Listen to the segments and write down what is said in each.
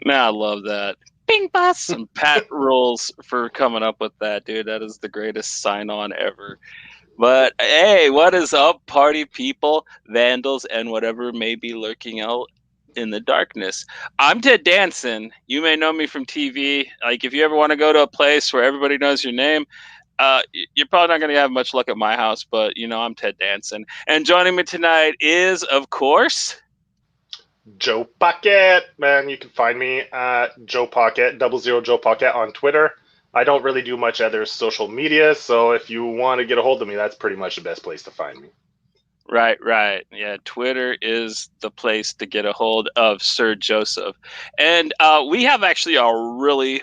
Man, I love that. Bing bus and Pat rules for coming up with that, dude. That is the greatest sign on ever. But hey, what is up, party people, vandals, and whatever may be lurking out in the darkness? I'm Ted Danson. You may know me from TV. Like, if you ever want to go to a place where everybody knows your name, you're probably not going to have much luck at my house, but I'm Ted Danson. And joining me tonight is, of course, Joe Pocket, man, you can find me at Joe Pocket, 00 Joe Pocket on Twitter. I don't really do much other social media, so if you want to get a hold of me, that's pretty much the best place to find me. Right. Yeah, Twitter is the place to get a hold of Sir Joseph. And we have actually a really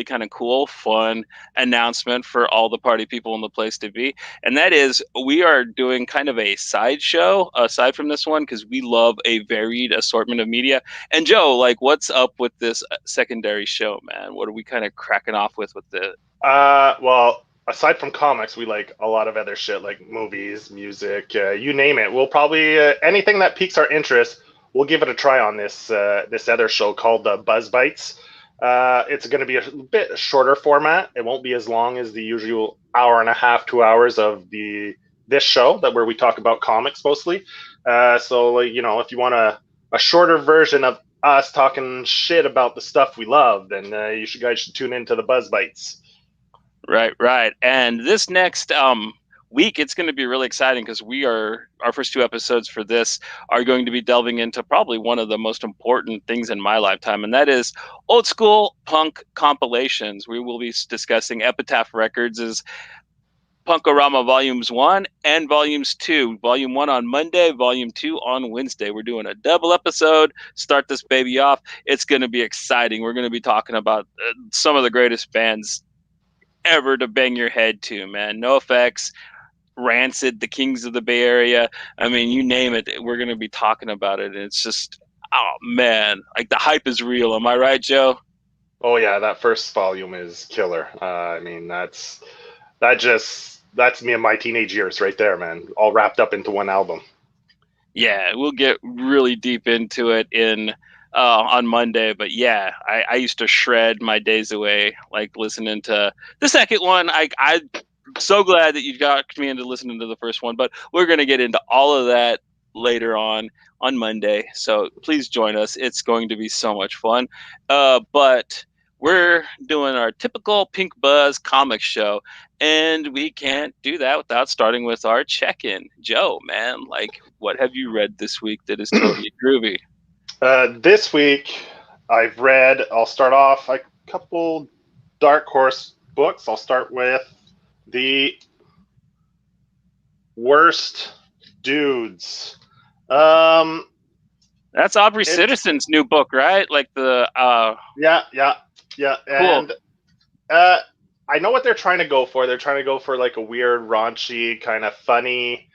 kind of cool, fun announcement for all the party people in the place to be. And that is we are doing kind of a sideshow aside from this one because we love a varied assortment of media. And Joe, like, what's up with this secondary show, man? What are we kind of cracking off with the... Well, aside from comics, we like a lot of other shit like movies, music, you name it. We'll probably anything that piques our interest, we'll give it a try on this other show called Buzz Bites. It's going to be a bit shorter format. It won't be as long as the usual hour and a half, 2 hours of this show where we talk about comics mostly. So like, if you want a shorter version of us talking shit about the stuff we love, then you guys should tune into the Buzz Bites. Right. And this next week, it's going to be really exciting because our first two episodes for this are going to be delving into probably one of the most important things in my lifetime, and that is old school punk compilations. We will be discussing Epitaph Records' Punkorama Volumes 1 and Volumes 2. Volume 1 on Monday, Volume 2 on Wednesday. We're doing a double episode. Start this baby off. It's going to be exciting. We're going to be talking about some of the greatest bands ever to bang your head to, man. NoFX, Rancid, the Kings of the Bay Area. I mean, you name it, we're going to be talking about it. And it's just, oh man, like the hype is real. Am I right, Joe? Oh yeah, that first volume is killer. I mean, that's me in my teenage years right there, man. All wrapped up into one album. Yeah, we'll get really deep into it on Monday. But yeah, I used to shred my days away, like listening to the second one. I'm so glad that you got me into listening to the first one, but we're going to get into all of that later on Monday. So please join us. It's going to be so much fun. But we're doing our typical Pink Buzz comic show, and we can't do that without starting with our check-in. Joe, man, like, what have you read this week that is totally groovy? This week, I'll start off a couple Dark Horse books. I'll start with The Worst Dudes. That's Aubrey Citizen's new book, right? Like the Yeah. Cool. And I know what they're trying to go for. They're trying to go for like a weird, raunchy, kind of funny,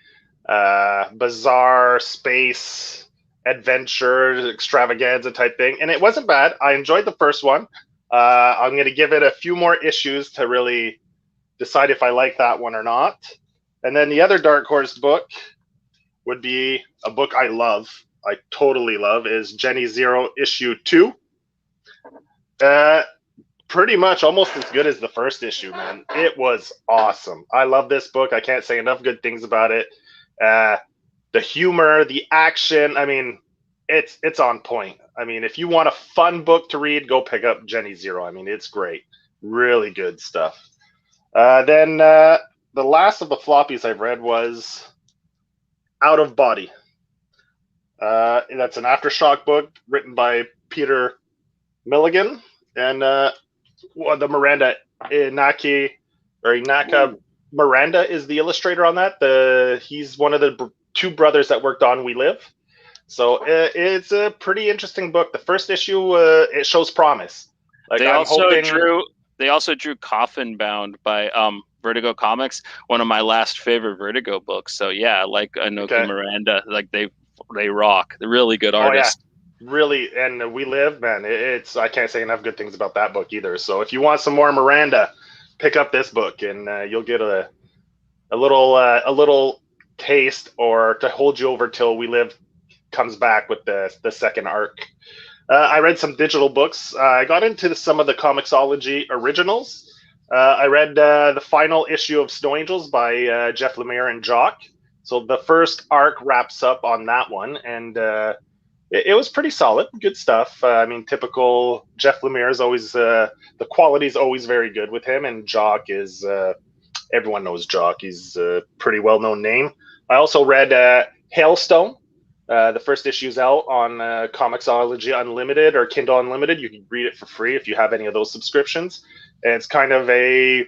bizarre space adventure extravaganza type thing. And it wasn't bad. I enjoyed the first one. I'm going to give it a few more issues to really decide if I like that one or not. And then the other Dark Horse book would be a book I love. I totally love is Jenny Zero issue 2. Pretty much almost as good as the first issue, man. It was awesome. I love this book. I can't say enough good things about it. The humor, the action, I mean, it's on point. I mean, if you want a fun book to read, go pick up Jenny Zero. I mean, it's great. Really good stuff. Then the last of the floppies I've read was Out of Body. That's an Aftershock book written by Peter Milligan. And the Miranda Inaka Miranda is the illustrator on that. He's one of the two brothers that worked on We Live. So it's a pretty interesting book. The first issue, it shows promise. Like they also drew Coffin Bound by Vertigo Comics, one of my last favorite Vertigo books. So yeah, like Inoki Miranda, like they rock. They're really good artists. Oh, yeah. Really, and We Live, man. I can't say enough good things about that book either. So if you want some more Miranda, pick up this book, and you'll get a little taste, or to hold you over till We Live comes back with the second arc. I read some digital books. I got into some of the Comixology originals. I read the final issue of Snow Angels by Jeff Lemire and Jock. So the first arc wraps up on that one, and it was pretty solid. Good stuff. I mean, typical Jeff Lemire is always the quality is always very good with him, and Jock is everyone knows Jock. He's a pretty well known name. I also read Hailstone. The first issue's out on Comixology Unlimited or Kindle Unlimited. You can read it for free if you have any of those subscriptions. And it's kind of a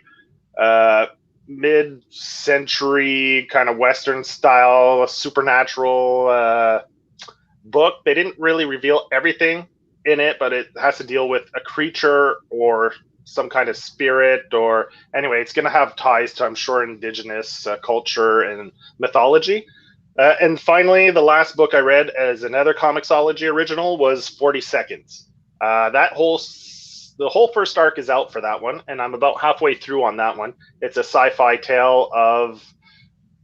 mid-century kind of Western style supernatural book. They didn't really reveal everything in it, but it has to deal with a creature or some kind of spirit, or anyway, it's going to have ties to, I'm sure, indigenous culture and mythology. And finally, the last book I read as another Comixology original was 40 Seconds. The whole first arc is out for that one, and I'm about halfway through on that one. It's a sci-fi tale of,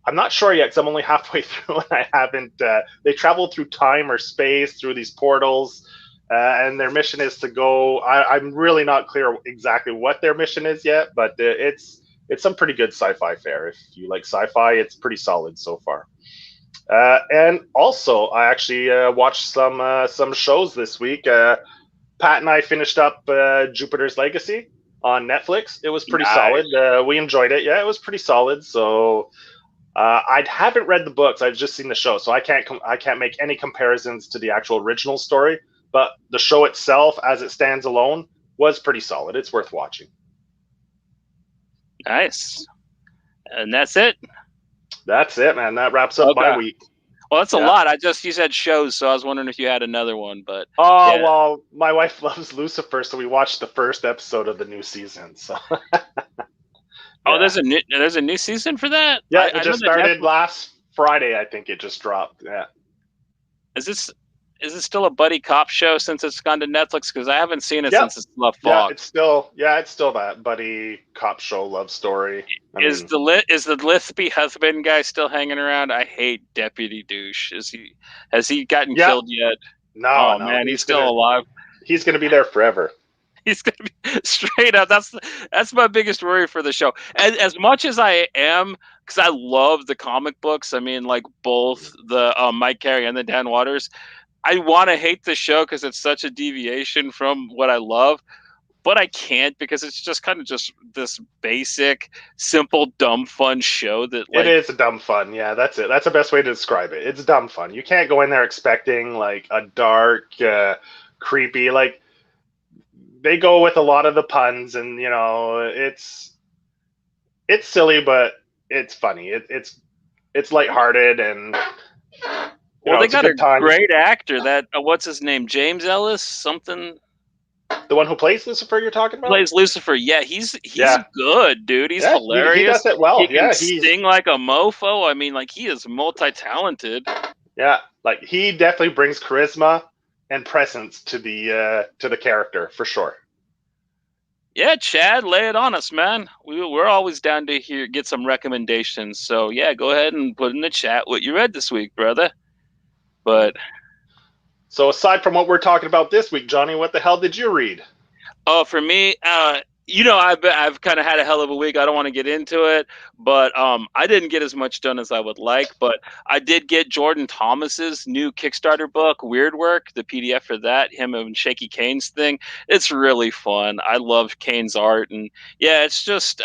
I'm not sure yet because I'm only halfway through and I haven't, they travel through time or space through these portals, and their mission is to go, I'm really not clear exactly what their mission is yet, but it's some pretty good sci-fi fare. If you like sci-fi, it's pretty solid so far. And also, I actually watched some shows this week. Pat and I finished up Jupiter's Legacy on Netflix. It was pretty solid. We enjoyed it. Yeah, it was pretty solid. So I haven't read the books. I've just seen the show, so I can't make any comparisons to the actual original story. But the show itself, as it stands alone, was pretty solid. It's worth watching. Nice. And that's it? That's it, man. That wraps up my week. Well, that's a lot. You said shows, so I was wondering if you had another one. But well, my wife loves Lucifer, so we watched the first episode of the new season. So. Oh, there's a new season for that? Yeah, it just started last Friday. I think it just dropped. Yeah. Is it still a buddy cop show since it's gone to Netflix? Because I haven't seen it since it's left Fox. Yeah, it's still that buddy cop show love story. Is the Lispy husband guy still hanging around? I hate Deputy Douche. Has he gotten killed yet? No, man, he's still alive. He's gonna be there forever. He's gonna be straight up. That's my biggest worry for the show. As much as I am, because I love the comic books. I mean, like both the Mike Carey and the Dan Waters. I want to hate the show because it's such a deviation from what I love, but I can't because it's just kind of just this basic, simple, dumb fun show that it is a dumb fun. Yeah, that's it. That's the best way to describe it. It's dumb fun. You can't go in there expecting like a dark, creepy, like they go with a lot of the puns and it's silly, but it's funny. It's lighthearted and well, they got a great actor. That what's his name? James Ellis, something. The one who plays Lucifer, you're talking about? Plays Lucifer. Yeah, he's good, dude. He's hilarious. He does it well. He can sing like a mofo. I mean, like he is multi-talented. Yeah, like he definitely brings charisma and presence to the character for sure. Yeah, Chad, lay it on us, man. We're always down to get some recommendations. So yeah, go ahead and put in the chat what you read this week, brother. But so aside from what we're talking about this week, Johnny, what the hell did you read? Oh, for me, I've kind of had a hell of a week. I don't want to get into it, but I didn't get as much done as I would like. But I did get Jordan Thomas's new Kickstarter book, Weird Work, the PDF for that, him and Shaky Kane's thing. It's really fun. I love Kane's art, and yeah, it's just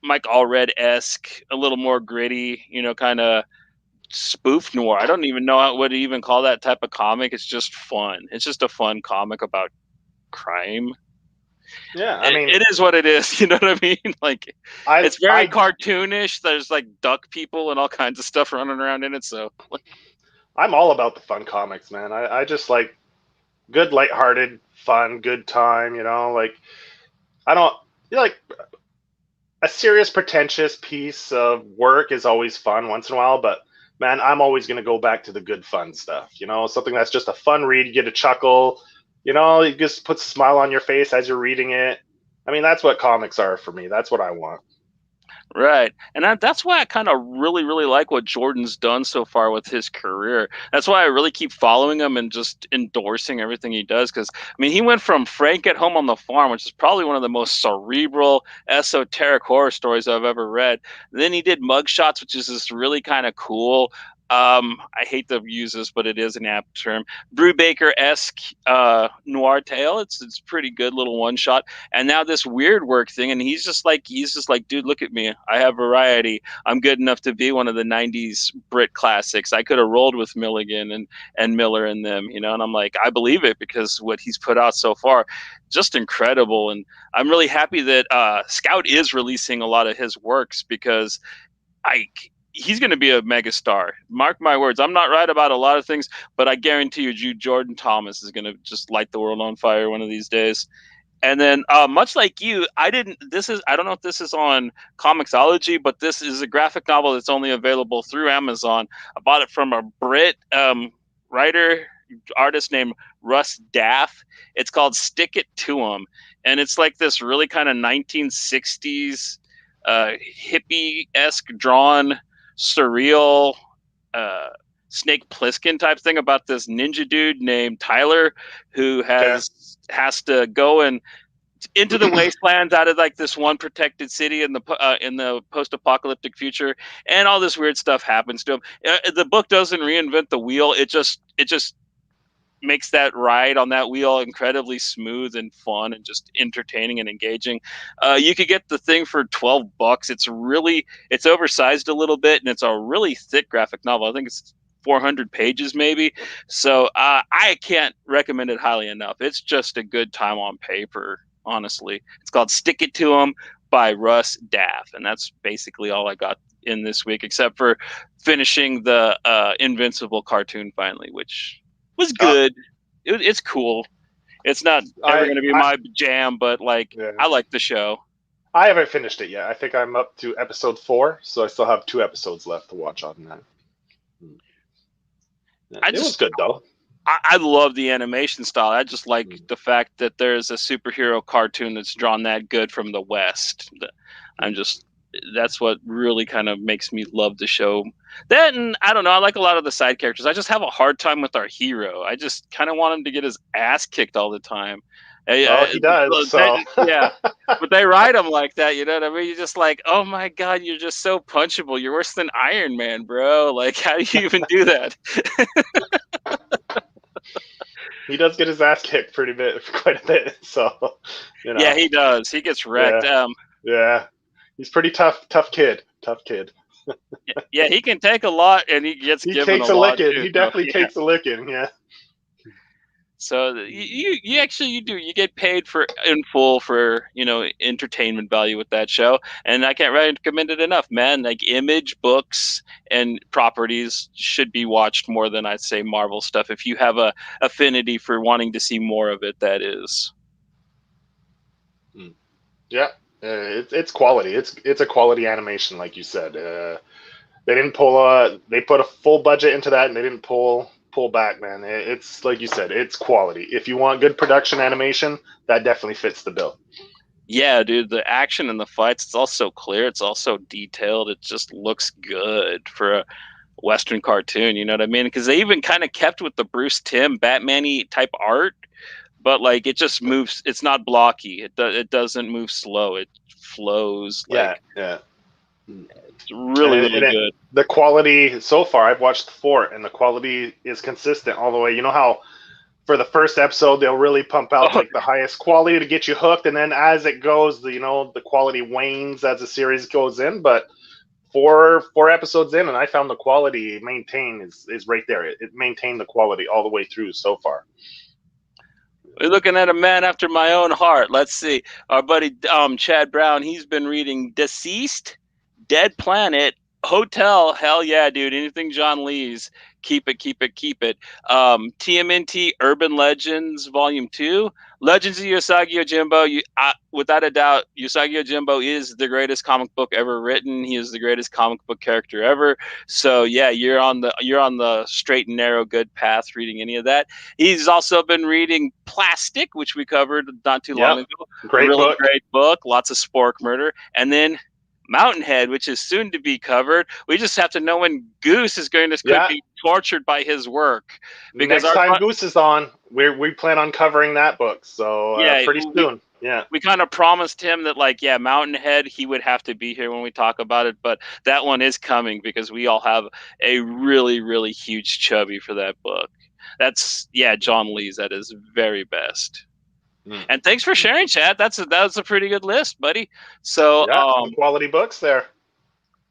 Mike Allred-esque, a little more gritty, kind of spoof noir. I don't even know what to even call that type of comic. It's just fun. It's just a fun comic about crime. Yeah, I mean, it is what it is. You know what I mean? Like, it's very cartoonish. There's like duck people and all kinds of stuff running around in it. So, I'm all about the fun comics, man. I just like good, lighthearted, fun, good time. Like I don't like a serious, pretentious piece of work is always fun once in a while, but man, I'm always going to go back to the good fun stuff. Something that's just a fun read. You get a chuckle. It just puts a smile on your face as you're reading it. I mean, that's what comics are for me. That's what I want. Right. And that's why I kind of really, really like what Jordan's done so far with his career. That's why I really keep following him and just endorsing everything he does. Because, I mean, he went from Frank at Home on the Farm, which is probably one of the most cerebral, esoteric horror stories I've ever read. Then he did Mugshots, which is this really kind of cool. I hate to use this, but it is an apt term. Brubaker-esque noir tale. It's pretty good little one shot. And now this weird work thing, and he's just like, dude, look at me. I have variety. I'm good enough to be one of the '90s Brit classics. I could have rolled with Milligan and Miller and them, you know. And I'm like, I believe it because what he's put out so far, just incredible. And I'm really happy that Scout is releasing a lot of his works because I. He's going to be a megastar. Mark my words. I'm not right about a lot of things, but I guarantee you, Jordan Thomas is going to just light the world on fire one of these days. And then, much like you, I don't know if this is on Comixology, but this is a graphic novel that's only available through Amazon. I bought it from a Brit writer, artist named Russ Daff. It's called Stick It To 'Em. And it's like this really kind of 1960s hippie-esque drawn, surreal, Snake Plissken type thing about this ninja dude named Tyler who has to go and into the wastelands out of like this one protected city in the post-apocalyptic future, and all this weird stuff happens to him. The book doesn't reinvent the wheel. It just makes that ride on that wheel incredibly smooth and fun and just entertaining and engaging. You could get the thing for $12. It's oversized a little bit, and it's a really thick graphic novel. I think it's 400 pages maybe. So I can't recommend it highly enough. It's just a good time on paper, honestly. It's called Stick It To 'Em by Russ Daff, and that's basically all I got in this week, except for finishing the Invincible cartoon finally, which was good. It's cool. It's not ever going to be my jam, but like I like the show. I haven't finished it yet. I think I'm up to episode 4, so I still have 2 episodes left to watch on that. It was good though. I love the animation style. I just like the fact that there's a superhero cartoon that's drawn that good from the West. That's what really kind of makes me love the show. That, and I don't know, I like a lot of the side characters. I just have a hard time with our hero. I just kind of want him to get his ass kicked all the time. He does. Yeah, but they write him like that. You know what I mean? You're just like, oh my god, you're just so punchable. You're worse than Iron Man, bro. Like, how do you even do that? He does get his ass kicked quite a bit. So, you know. Yeah, he does. He gets wrecked. Yeah. He's pretty tough kid. Yeah, he can take a lot, and he takes a licking. He definitely takes a licking. Yeah. So you do. You get paid in full for entertainment value with that show, and I can't recommend it enough, man. Like Image books and properties should be watched more than I'd say Marvel stuff. If you have a affinity for wanting to see more of it, that is. Yeah, it's quality. It's a quality animation, like you said. They didn't pull they put a full budget into that, and they didn't pull back, man. It's like you said, it's quality. If you want good production animation, that definitely fits the bill. Yeah, dude, the action and the fights, it's all so clear, it's all so detailed, it just looks good for a Western cartoon, you know what I mean? Because they even kind of kept with the Bruce Timm Batman-y type art, but like it just moves, it's not blocky, it doesn't move slow, it flows. Yeah. It's really good. The quality so far, I've watched 4, and the quality is consistent all the way. You know how for the first episode they'll really pump out like the highest quality to get you hooked, and then as it goes, the quality wanes as the series goes in. But 4 episodes in, and I found the quality maintained is right there. It maintained the quality all the way through so far. We're looking at a man after my own heart. Let's see. Our buddy Chad Brown, he's been reading Deceased, Dead Planet, Hotel. Hell yeah, dude. Anything John Lee's. Keep it. TMNT Urban Legends Volume 2. Legends of Usagi Yojimbo. Without a doubt, Usagi Yojimbo is the greatest comic book ever written. He is the greatest comic book character ever. So yeah, you're on the straight and narrow good path reading any of that. He's also been reading Plastic, which we covered not too long ago. Great book. Lots of spork murder. And then Mountainhead, which is soon to be covered. We just have to know when Goose is going to Yeah. be tortured by his work, because Next time Goose is on, we plan on covering that book. So yeah, pretty soon. Yeah. we kind of promised him that, like, yeah, Mountainhead, he would have to be here when we talk about it, but that one is coming because we all have a really, really huge chubby for that book. That's, yeah, John Lee's at his very best. And thanks for sharing, Chad. That was a pretty good list, buddy. So, Yeah, some quality books there.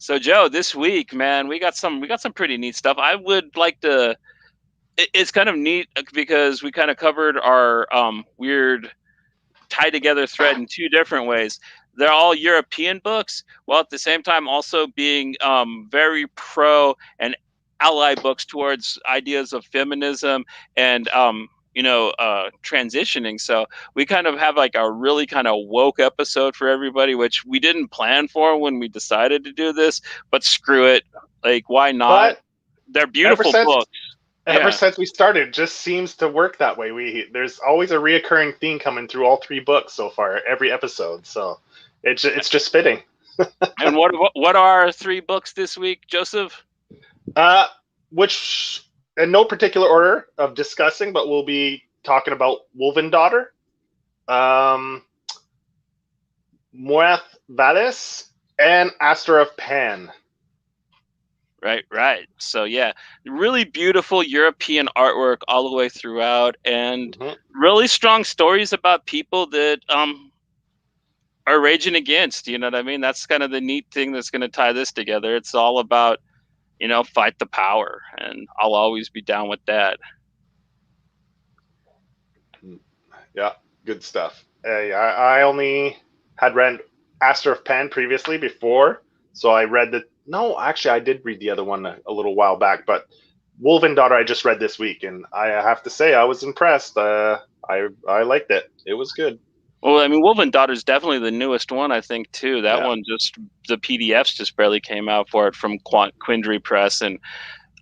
so Joe, this week, man, we got some pretty neat stuff. I would like to. It's kind of neat because we kind of covered our weird tie together thread in two different ways. They're all European books, while at the same time also being very pro and ally books towards ideas of feminism and transitioning. So we kind of have like a really kind of woke episode for everybody, which we didn't plan for when we decided to do this, but screw it. Like, why not? But They're ever beautiful since books. ever Yeah. since we started, it just seems to work that way. There's always a reoccurring theme coming through all three books so far, every episode. So it's just fitting. And what are our three books this week, Joseph? Which in no particular order of discussing, but we'll be talking about WolvenDaughter, Mawrth Valliiis, and Aster of Pan. Right. So yeah, really beautiful European artwork all the way throughout, and really strong stories about people that are raging against. You know what I mean? That's kind of the neat thing that's going to tie this together. It's all about, fight the power, and I'll always be down with that. Yeah, good stuff. I only had read Aster of Pan previously before, so I read the. No, actually, I did read the other one a little while back, but WolvenDaughter I just read this week, and I have to say I was impressed. I liked it. It was good. Well, I mean, WolvenDaughter is definitely the newest one, I think, too. That one the PDFs just barely came out for it from Quindry Press, and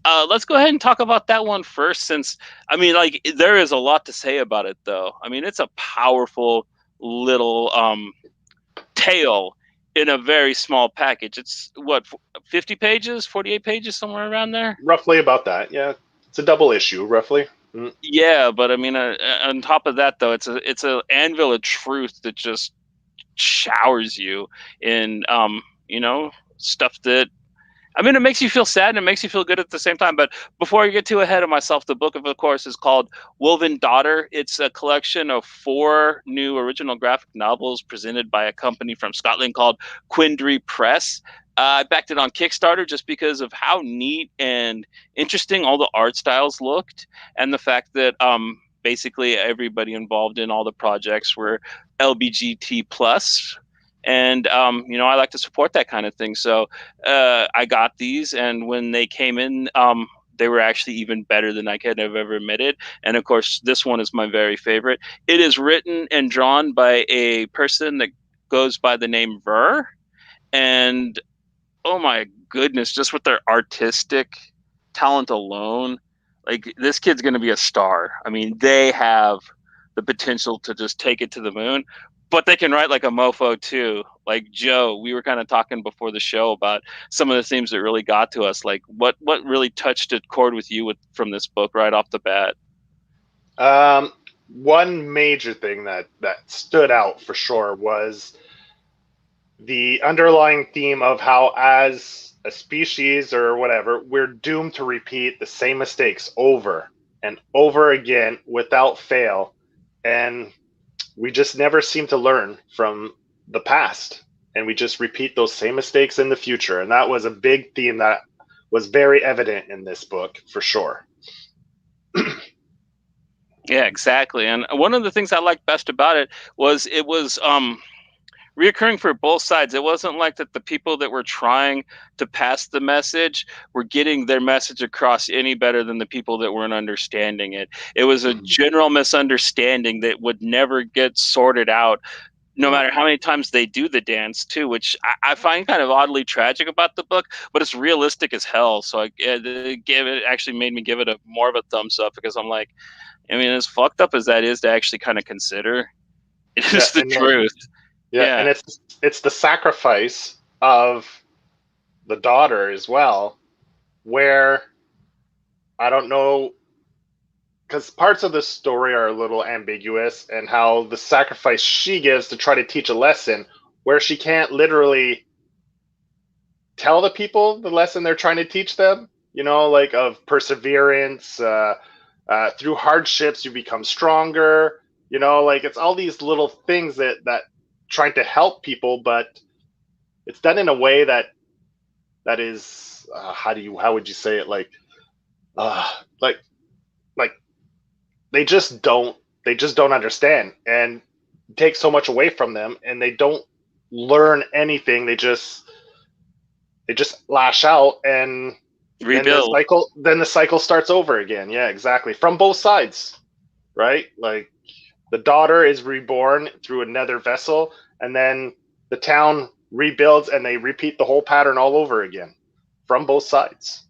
let's go ahead and talk about that one first, since, I mean, like, there is a lot to say about it, though. I mean, it's a powerful little tale in a very small package. It's, what, 50 pages, 48 pages, somewhere around there? Roughly about that, yeah. It's a double issue, roughly. Yeah, but I mean, on top of that, though, it's a anvil of truth that just showers you in, stuff that, I mean, it makes you feel sad and it makes you feel good at the same time. But before I get too ahead of myself, the book, of course, is called WolvenDaughter. It's a collection of 4 new original graphic novels presented by a company from Scotland called Quindry Press. I backed it on Kickstarter just because of how neat and interesting all the art styles looked, and the fact that basically everybody involved in all the projects were LBGT plus. And I like to support that kind of thing. So I got these, and when they came in, they were actually even better than I could have ever admitted. And of course, this one is my very favorite. It is written and drawn by a person that goes by the name Ver, and oh my goodness, just with their artistic talent alone, like, this kid's going to be a star. I mean, they have the potential to just take it to the moon, but they can write like a mofo too. Like, Joe, we were kind of talking before the show about some of the themes that really got to us. Like, what really touched a chord with you from this book right off the bat? One major thing that stood out for sure was the underlying theme of how, as a species or whatever, we're doomed to repeat the same mistakes over and over again without fail, and we just never seem to learn from the past, and we just repeat those same mistakes in the future. And that was a big theme that was very evident in this book for sure. Yeah, exactly. And one of the things I liked best about it was reoccurring for both sides. It wasn't like that the people that were trying to pass the message were getting their message across any better than the people that weren't understanding it. It was a general misunderstanding that would never get sorted out, no matter how many times they do the dance too, which I find kind of oddly tragic about the book, but it's realistic as hell. So it actually made me give it more of a thumbs up, because I'm like, I mean, as fucked up as that is to actually kind of consider, it is the truth. Yeah, and it's the sacrifice of the daughter as well, where I don't know, because parts of the story are a little ambiguous, and how the sacrifice she gives to try to teach a lesson where she can't literally tell the people the lesson they're trying to teach them, like of perseverance, through hardships you become stronger, like it's all these little things that trying to help people, but it's done in a way that is, how would you say it, uh like like they just don't understand, and take so much away from them, and they don't learn anything. They just lash out, and then the Rebuild. cycle starts over again. Yeah, exactly, from both sides, right? Like, the daughter is reborn through another vessel, and then the town rebuilds, and they repeat the whole pattern all over again, from both sides.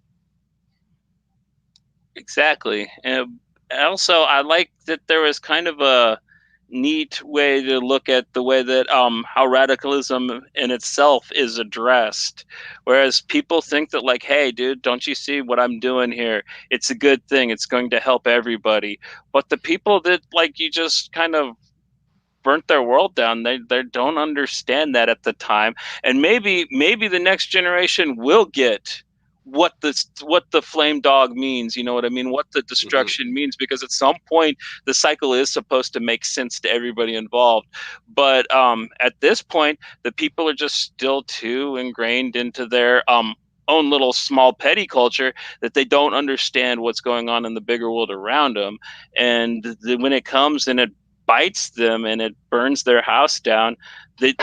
Exactly. And also, I like that there was kind of a neat way to look at the way that how radicalism in itself is addressed. Whereas people think that, like, hey, dude, don't you see what I'm doing here? It's a good thing. It's going to help everybody. But the people that, like, you just kind of burnt their world down, they don't understand that at the time. And maybe the next generation will get what the flame dog means, you know what I mean, what the Mm-hmm. destruction means, because at some point the cycle is supposed to make sense to everybody involved. But at this point, the people are just still too ingrained into their own little small petty culture, that they don't understand what's going on in the bigger world around them. And when it comes and it bites them and it burns their house down, that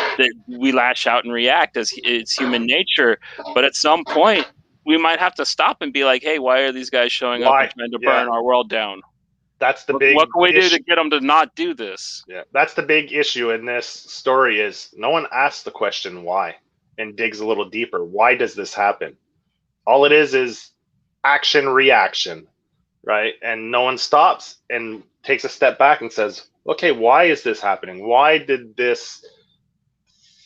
we lash out and react, as it's human nature. But at some point, we might have to stop and be like, hey, why are these guys showing up and Why? trying to Yeah, burn our world down? that's the What big can we do to issue. get them to not do this? Yeah, that's the big issue in this story, is no one asks the question why, and digs a little deeper. Why does this happen? All it is action reaction, right? And no one stops and takes a step back and says, okay, why is this happening? Why did this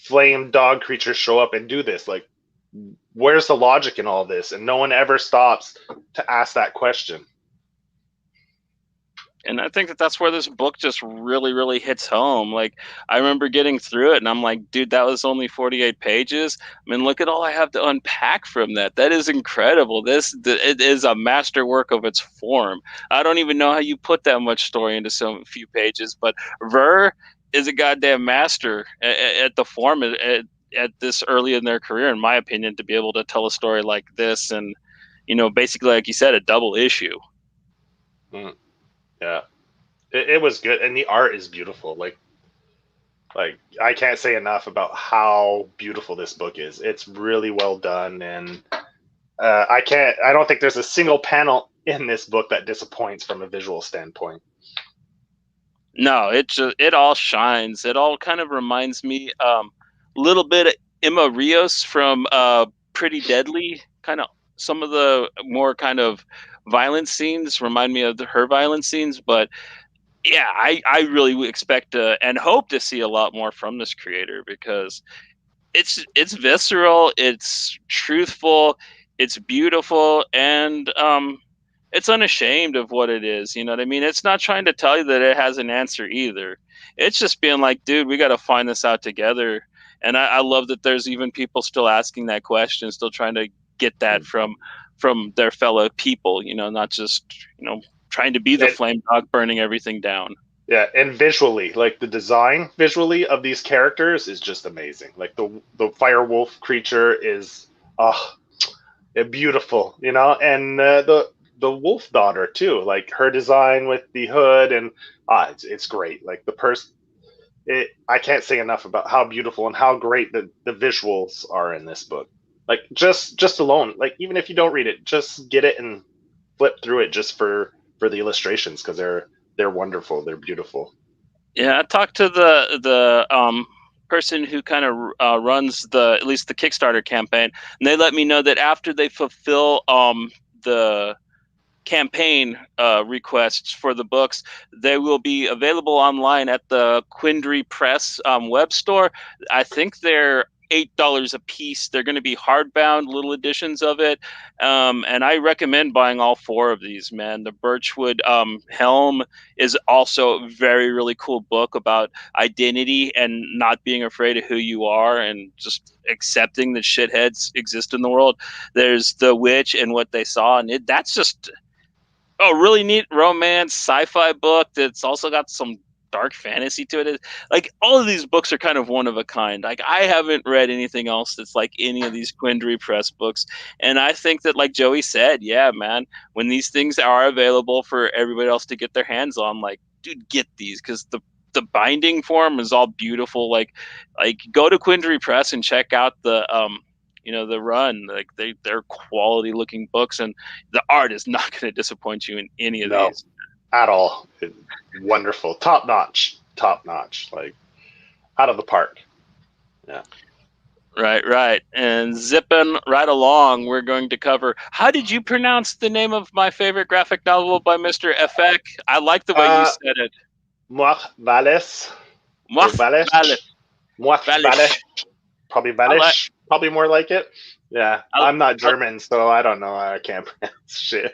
flame dog creature show up and do this? Like, where's the logic in all this? And no one ever stops to ask that question. And I think that that's where this book just really, really hits home. Like, I remember getting through it and I'm like, dude, that was only 48 pages. I mean, look at all I have to unpack from that. That is incredible. It is a masterwork of its form. I don't even know how you put that much story into so few pages, but Ver is a goddamn master at the form at this early in their career, in my opinion, to be able to tell a story like this. And, basically, like you said, a double issue. Mm, yeah, it was good, and the art is beautiful. Like, I can't say enough about how beautiful this book is. It's really well done, and I don't think there's a single panel in this book that disappoints from a visual standpoint. No, it all shines. It all kind of reminds me a little bit of Emma Rios from Pretty Deadly. Kind of some of the more kind of violent scenes remind me of her violent scenes, but yeah, I really expect and hope to see a lot more from this creator, because it's visceral, it's truthful, it's beautiful, and it's unashamed of what it is. You know what I mean? It's not trying to tell you that it has an answer either. It's just being like, dude, we got to find this out together. And I love that there's even people still asking that question, still trying to get that from their fellow people. Not just trying to be the And flame dog burning everything down. yeah, and visually, like the design visually of these characters is just amazing. Like the fire wolf creature is beautiful, and the wolf daughter too. Like her design with the hood, and it's great. Like I can't say enough about how beautiful and how great the visuals are in this book. Like, just alone, like, even if you don't read it, just get it and flip through it just for the illustrations, because they're wonderful. They're beautiful. Yeah, I talked to the person who kind of runs at least the Kickstarter campaign, and they let me know that after they fulfill the campaign requests for the books, they will be available online at the Quindry Press web store. I think they're $8 a piece. They're going to be hardbound little editions of it. And I recommend buying all 4 of these, man. The Birchwood Helm is also a very, really cool book about identity and not being afraid of who you are and just accepting that shitheads exist in the world. There's The Witch and What They Saw, and that's just a really neat romance sci-fi book that's also got some dark fantasy to it. Like, all of these books are kind of one of a kind. Like, I haven't read anything else that's like any of these Quindry Press books, and I think that, like Joey said, yeah, man, when these things are available for everybody else to get their hands on, like, dude, get these, because the binding form is all beautiful. Like go to Quindry Press and check out the the run. Like, they're quality looking books, and the art is not going to disappoint you in any of No, these at all. Wonderful, top notch, like out of the park. Yeah. Right. And zipping right along, we're going to cover, how did you pronounce the name of my favorite graphic novel by Mr. EPHK? I like the way you said it. Mawrth Valliiis. Mawrth Valliiis. Mawrth Valliiis. Probably Valliiis. Probably more like it. Yeah, I'm not German, so I don't know. I can't pronounce shit.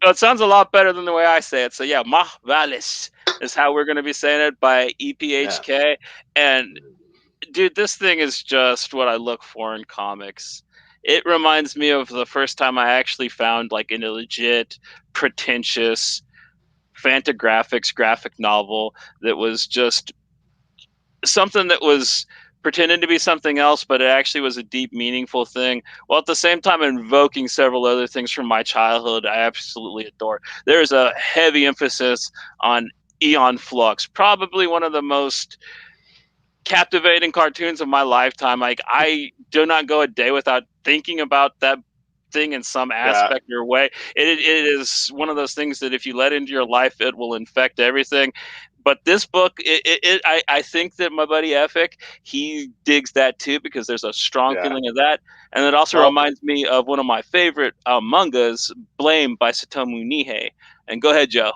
It sounds a lot better than the way I say it. So yeah, Mawrth Valliiis is how we're going to be saying it, by EPHK. Yeah. And dude, this thing is just what I look for in comics. It reminds me of the first time I actually found like a legit, pretentious Fantagraphics graphic novel that was just something that was pretending to be something else, but it actually was a deep, meaningful thing, while at the same time invoking several other things from my childhood I absolutely adore. There is a heavy emphasis on Aeon Flux, probably one of the most captivating cartoons of my lifetime. Like, I do not go a day without thinking about that thing in some aspect or way. It is one of those things that if you let into your life, it will infect everything. But this book, I think that my buddy EPHK, he digs that too, because there's a strong feeling of that. And it also reminds me of one of my favorite mangas, Blame by Satomu Nihei. And go ahead, Joe.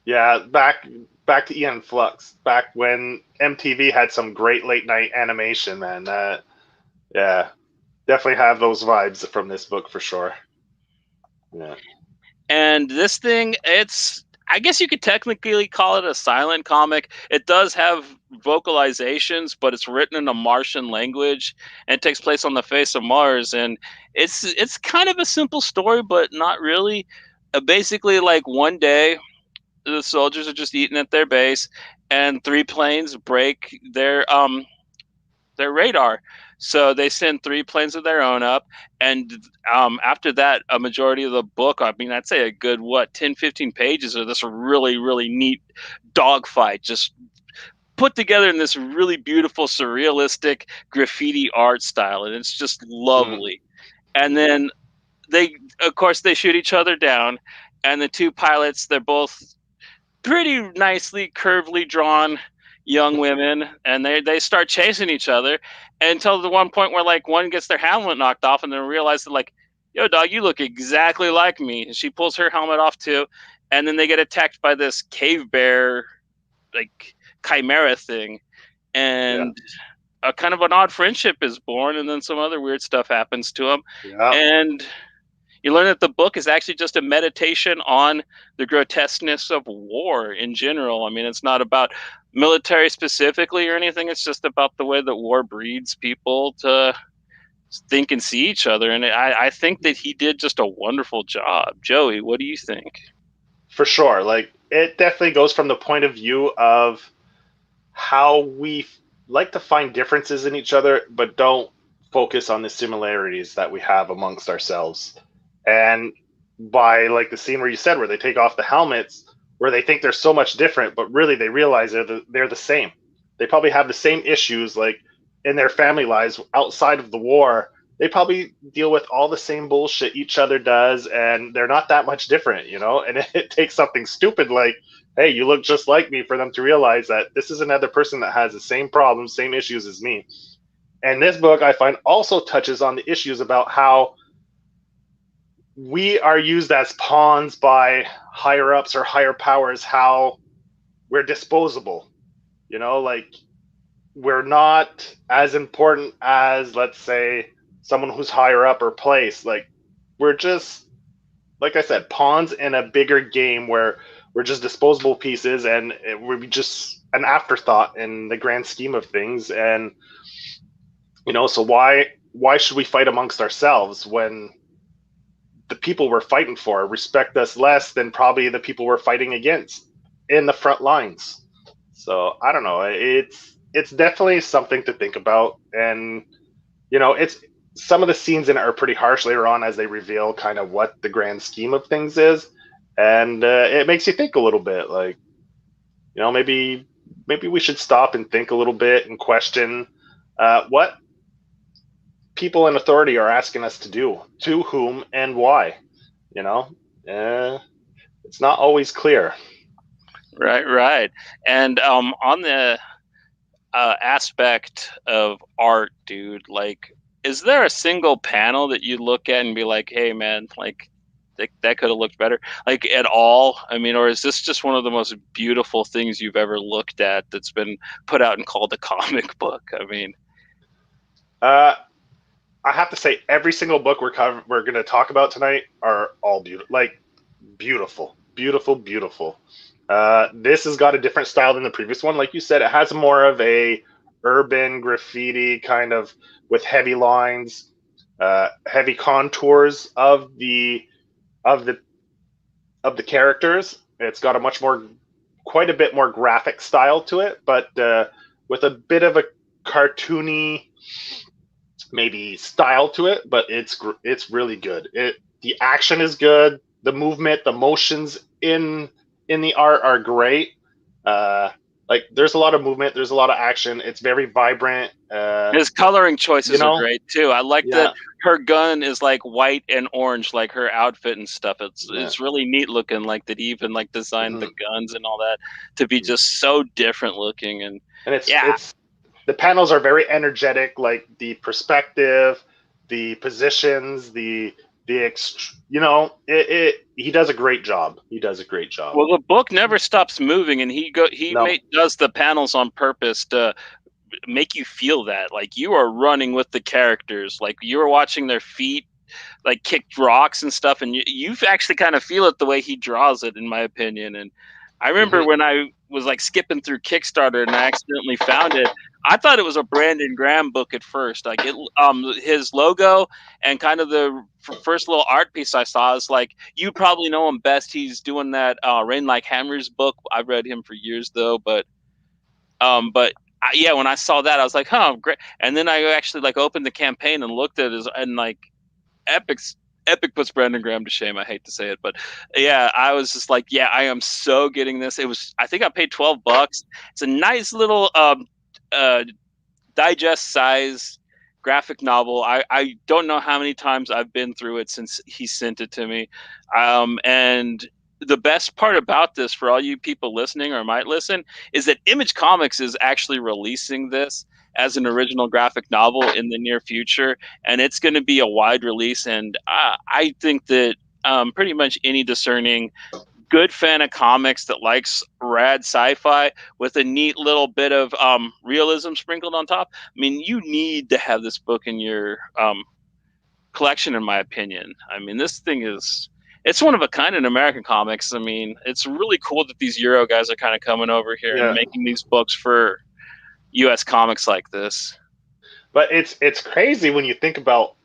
Yeah, back to Aeon Flux, back when MTV had some great late night animation, man. Yeah, definitely have those vibes from this book for sure. Yeah. And this thing, I guess you could technically call it a silent comic. It does have vocalizations, but it's written in a Martian language, and it takes place on the face of Mars. And it's kind of a simple story, but not really. Basically, like, one day, the soldiers are just eating at their base, and 3 planes break their radar. So they send 3 planes of their own up, and after that, a majority of the book, I mean, I'd say a good 10, 15 pages of this really, really neat dogfight, just put together in this really beautiful, surrealistic graffiti art style, and it's just lovely. And then of course, they shoot each other down, and the 2 pilots, they're both pretty nicely curvily drawn young women, and they start chasing each other until the one point where, like, one gets their helmet knocked off, and then realize that, like, yo, dog, you look exactly like me. And she pulls her helmet off too, and then they get attacked by this cave bear, like, chimera thing, and a kind of an odd friendship is born, and then some other weird stuff happens to them. And you learn that the book is actually just a meditation on the grotesqueness of war in general. I mean, it's not about military specifically or anything. It's just about the way that war breeds people to think and see each other. And I think that he did just a wonderful job. Joey, what do you think? For sure. Like, it definitely goes from the point of view of how we like to find differences in each other, but don't focus on the similarities that we have amongst ourselves. And by, like, the scene where you said, where they take off the helmets, where they think they're so much different, but really they realize they're the same. They probably have the same issues, like, in their family lives outside of the war. They probably deal with all the same bullshit each other does, and they're not that much different, you know? And it takes something stupid like, hey, you look just like me, for them to realize that this is another person that has the same problems, same issues as me. And this book, I find, also touches on the issues about how we are used as pawns by higher ups or higher powers, how we're disposable. You know, like, we're not as important as, let's say, someone who's higher up or placed. Like, we're just, like I said, pawns in a bigger game where we're just disposable pieces, and we're just an afterthought in the grand scheme of things. And so why should we fight amongst ourselves when the people we're fighting for respect us less than probably the people we're fighting against in the front lines? So I don't know. It's definitely something to think about, and it's some of the scenes in it are pretty harsh later on as they reveal kind of what the grand scheme of things is, and it makes you think a little bit. Like, maybe we should stop and think a little bit and question what people in authority are asking us to do, to whom and why. You know, it's not always clear. Right. And on the aspect of art, dude, like, is there a single panel that you look at and be like, hey, man, like, that could have looked better, like, at all? I mean, or is this just one of the most beautiful things you've ever looked at that's been put out and called a comic book? I mean, I have to say, every single book we're going to talk about tonight are all beautiful, like beautiful, beautiful, beautiful. This has got a different style than the previous one. Like you said, it has more of a urban graffiti kind of, with heavy lines, heavy contours of the of the of the characters. It's got quite a bit more graphic style to it, but with a bit of a cartoony maybe style to it. But it's really good. The action is good. The movement, the motions in the art are great. Like, there's a lot of movement, there's a lot of action. It's very vibrant. his coloring choices are great too. I like Yeah. that her gun is like white and orange, like her outfit and stuff. It's really neat looking, like that he even like designed the guns and all that to be just so different looking. And it's the panels are very energetic, like the perspective, the positions, he does a great job. Well, the book never stops moving, and he does the panels on purpose to make you feel that, like, you are running with the characters, like you are watching their feet like kick rocks and stuff, and you actually kind of feel it the way he draws it, in my opinion. And I remember when I was like skipping through Kickstarter and I accidentally found it, I thought it was a Brandon Graham book at first. Like, his logo and kind of the first little art piece I saw is like, you probably know him best. He's doing that Rain Like Hammers book. I've read him for years though, but yeah, when I saw that, I was like, huh, great. And then I actually like opened the campaign and looked at it, and like, Epic puts Brandon Graham to shame. I hate to say it, but yeah, I was just like, yeah, I am so getting this. I think I paid $12. It's a nice little digest size graphic novel. I don't know how many times I've been through it since he sent it to me. And the best part about this, for all you people listening or might listen, is that Image Comics is actually releasing this as an original graphic novel in the near future, and it's going to be a wide release. And I think that pretty much any discerning good fan of comics that likes rad sci-fi with a neat little bit of realism sprinkled on top, I mean, you need to have this book in your collection, in my opinion. I mean, this thing it's one of a kind in American comics. I mean, it's really cool that these Euro guys are kind of coming over here and making these books for U.S. comics like this. But it's crazy when you think about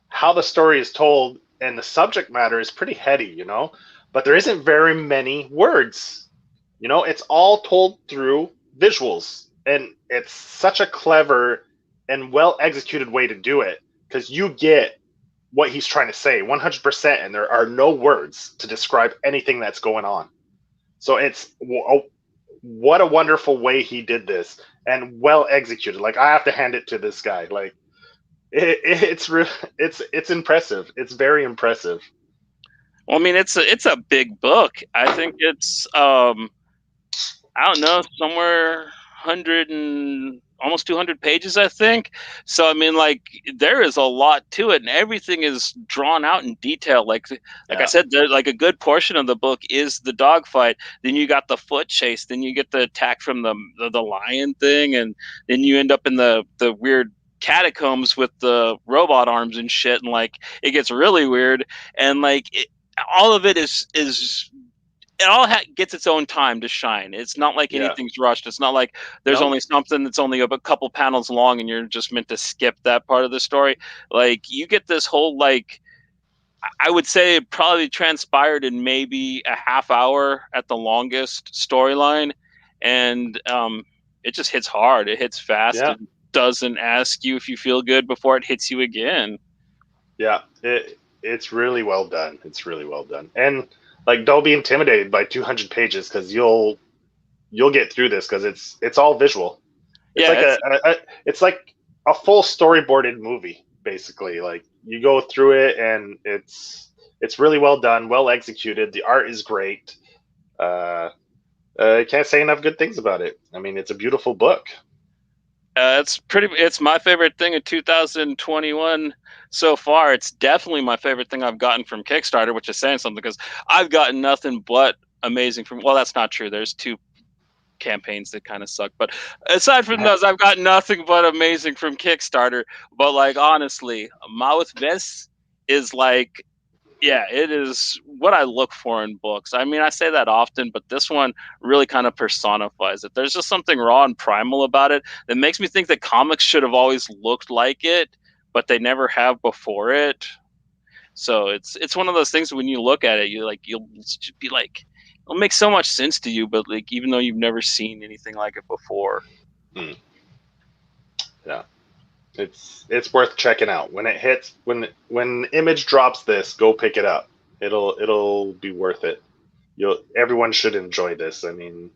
how the story is told, and the subject matter is pretty heady, but there isn't very many words. It's all told through visuals, and it's such a clever and well executed way to do it, because you get what he's trying to say 100%, and there are no words to describe anything that's going on. So what a wonderful way he did this, and well executed. Like, I have to hand it to this guy. Like, it's impressive. It's very impressive. Well, I mean, it's a big book. I think it's I don't know, somewhere almost 200 pages, I think. So I mean, like, there is a lot to it, and everything is drawn out in detail. Like I said, like a good portion of the book is the dogfight. Then you got the foot chase. Then you get the attack from the lion thing, and then you end up in the weird catacombs with the robot arms and shit, and like it gets really weird, and like all of it is it all gets its own time to shine. It's not like anything's rushed. It's not like there's only something that's only a couple panels long and you're just meant to skip that part of the story. Like, you get this whole, like, I would say it probably transpired in maybe a half hour at the longest storyline, and it just hits hard. It hits fast. Yeah. It doesn't ask you if you feel good before it hits you again. Yeah, it's really well done. It's really well done. And like, don't be intimidated by 200 pages, because you'll get through this, because it's all visual. It's it's like a full storyboarded movie, basically. Like, you go through it, and it's really well done, well executed. The art is great. I can't say enough good things about it. I mean, it's a beautiful book. It's my favorite thing in 2021 so far. It's definitely my favorite thing I've gotten from Kickstarter, which is saying something, because I've gotten nothing but amazing from. Well, that's not true. There's 2 campaigns that kind of suck, but aside from those, I've got nothing but amazing from Kickstarter. But like, honestly, Mawrth Valliiis is like, yeah, it is what I look for in books. I mean, I say that often, but this one really kind of personifies it. There's just something raw and primal about it that makes me think that comics should have always looked like it, but they never have before it. So it's one of those things, when you look at it, you'll just be like, it'll make so much sense to you, but like, even though you've never seen anything like it before. Yeah. It's worth checking out. When it hits, when Image drops this, go pick it up. It'll be worth it. Everyone should enjoy this. I mean,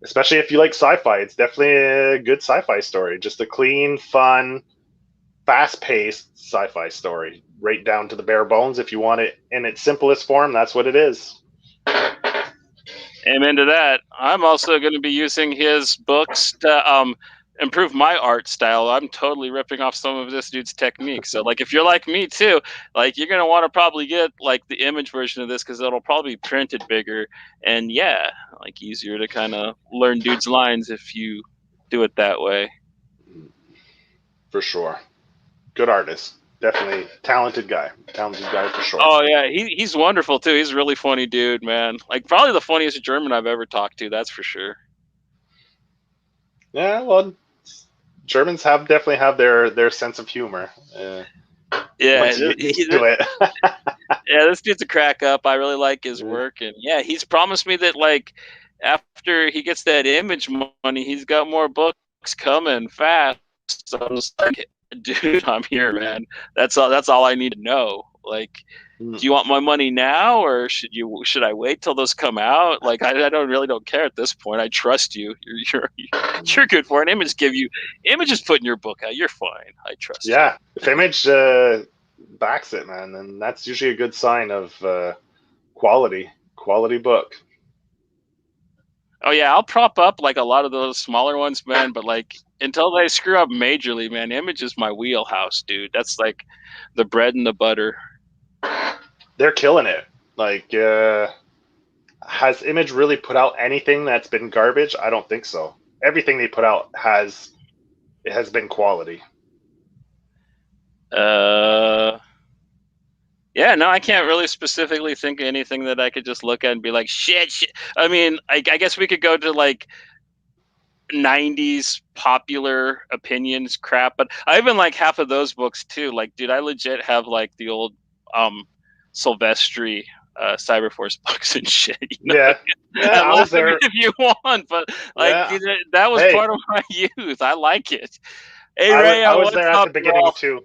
especially if you like sci-fi, it's definitely a good sci-fi story. Just a clean, fun, fast-paced sci-fi story, right down to the bare bones. If you want it in its simplest form, that's what it is. Amen to that. I'm also going to be using his books to improve my art style. I'm totally ripping off some of this dude's techniques. So like, if you're like me too, like, you're going to want to probably get like the Image version of this, because it'll probably be printed bigger, and like easier to kind of learn dude's lines if you do it that way. For sure. Good artist. Definitely talented guy for sure. Oh yeah, he's wonderful too. He's a really funny dude, man. Like, probably the funniest German I've ever talked to, that's for sure. Yeah, well, Germans definitely have their sense of humor. Yeah, do it. Yeah, this dude's a crack up. I really like his work, and yeah, he's promised me that, like, after he gets that Image money, he's got more books coming fast. So I'm just like, dude, I'm here, man. That's all I need to know. Like, do you want my money now, or should I wait till those come out? Like, I don't care at this point. I trust you. You're good for it. Image is putting your book out. You're fine. I trust you. Yeah, if Image backs it, man, then that's usually a good sign of quality book. Oh yeah, I'll prop up like a lot of those smaller ones, man. But like, until they screw up majorly, man, Image is my wheelhouse, dude. That's like the bread and the butter. They're killing it. Like, has Image really put out anything that's been garbage? I don't think so. Everything they put out has been quality. Yeah, no, I can't really specifically think of anything that I could just look at and be like, shit. I mean, I guess we could go to like 90s popular opinions crap, but I even like half of those books too. Like, dude, I legit have like the old Silvestri Cyberforce books and shit. You know? Yeah, I was there if you want, but like, dude, that was part of my youth. I like it. Hey Ray, I was there at the beginning too.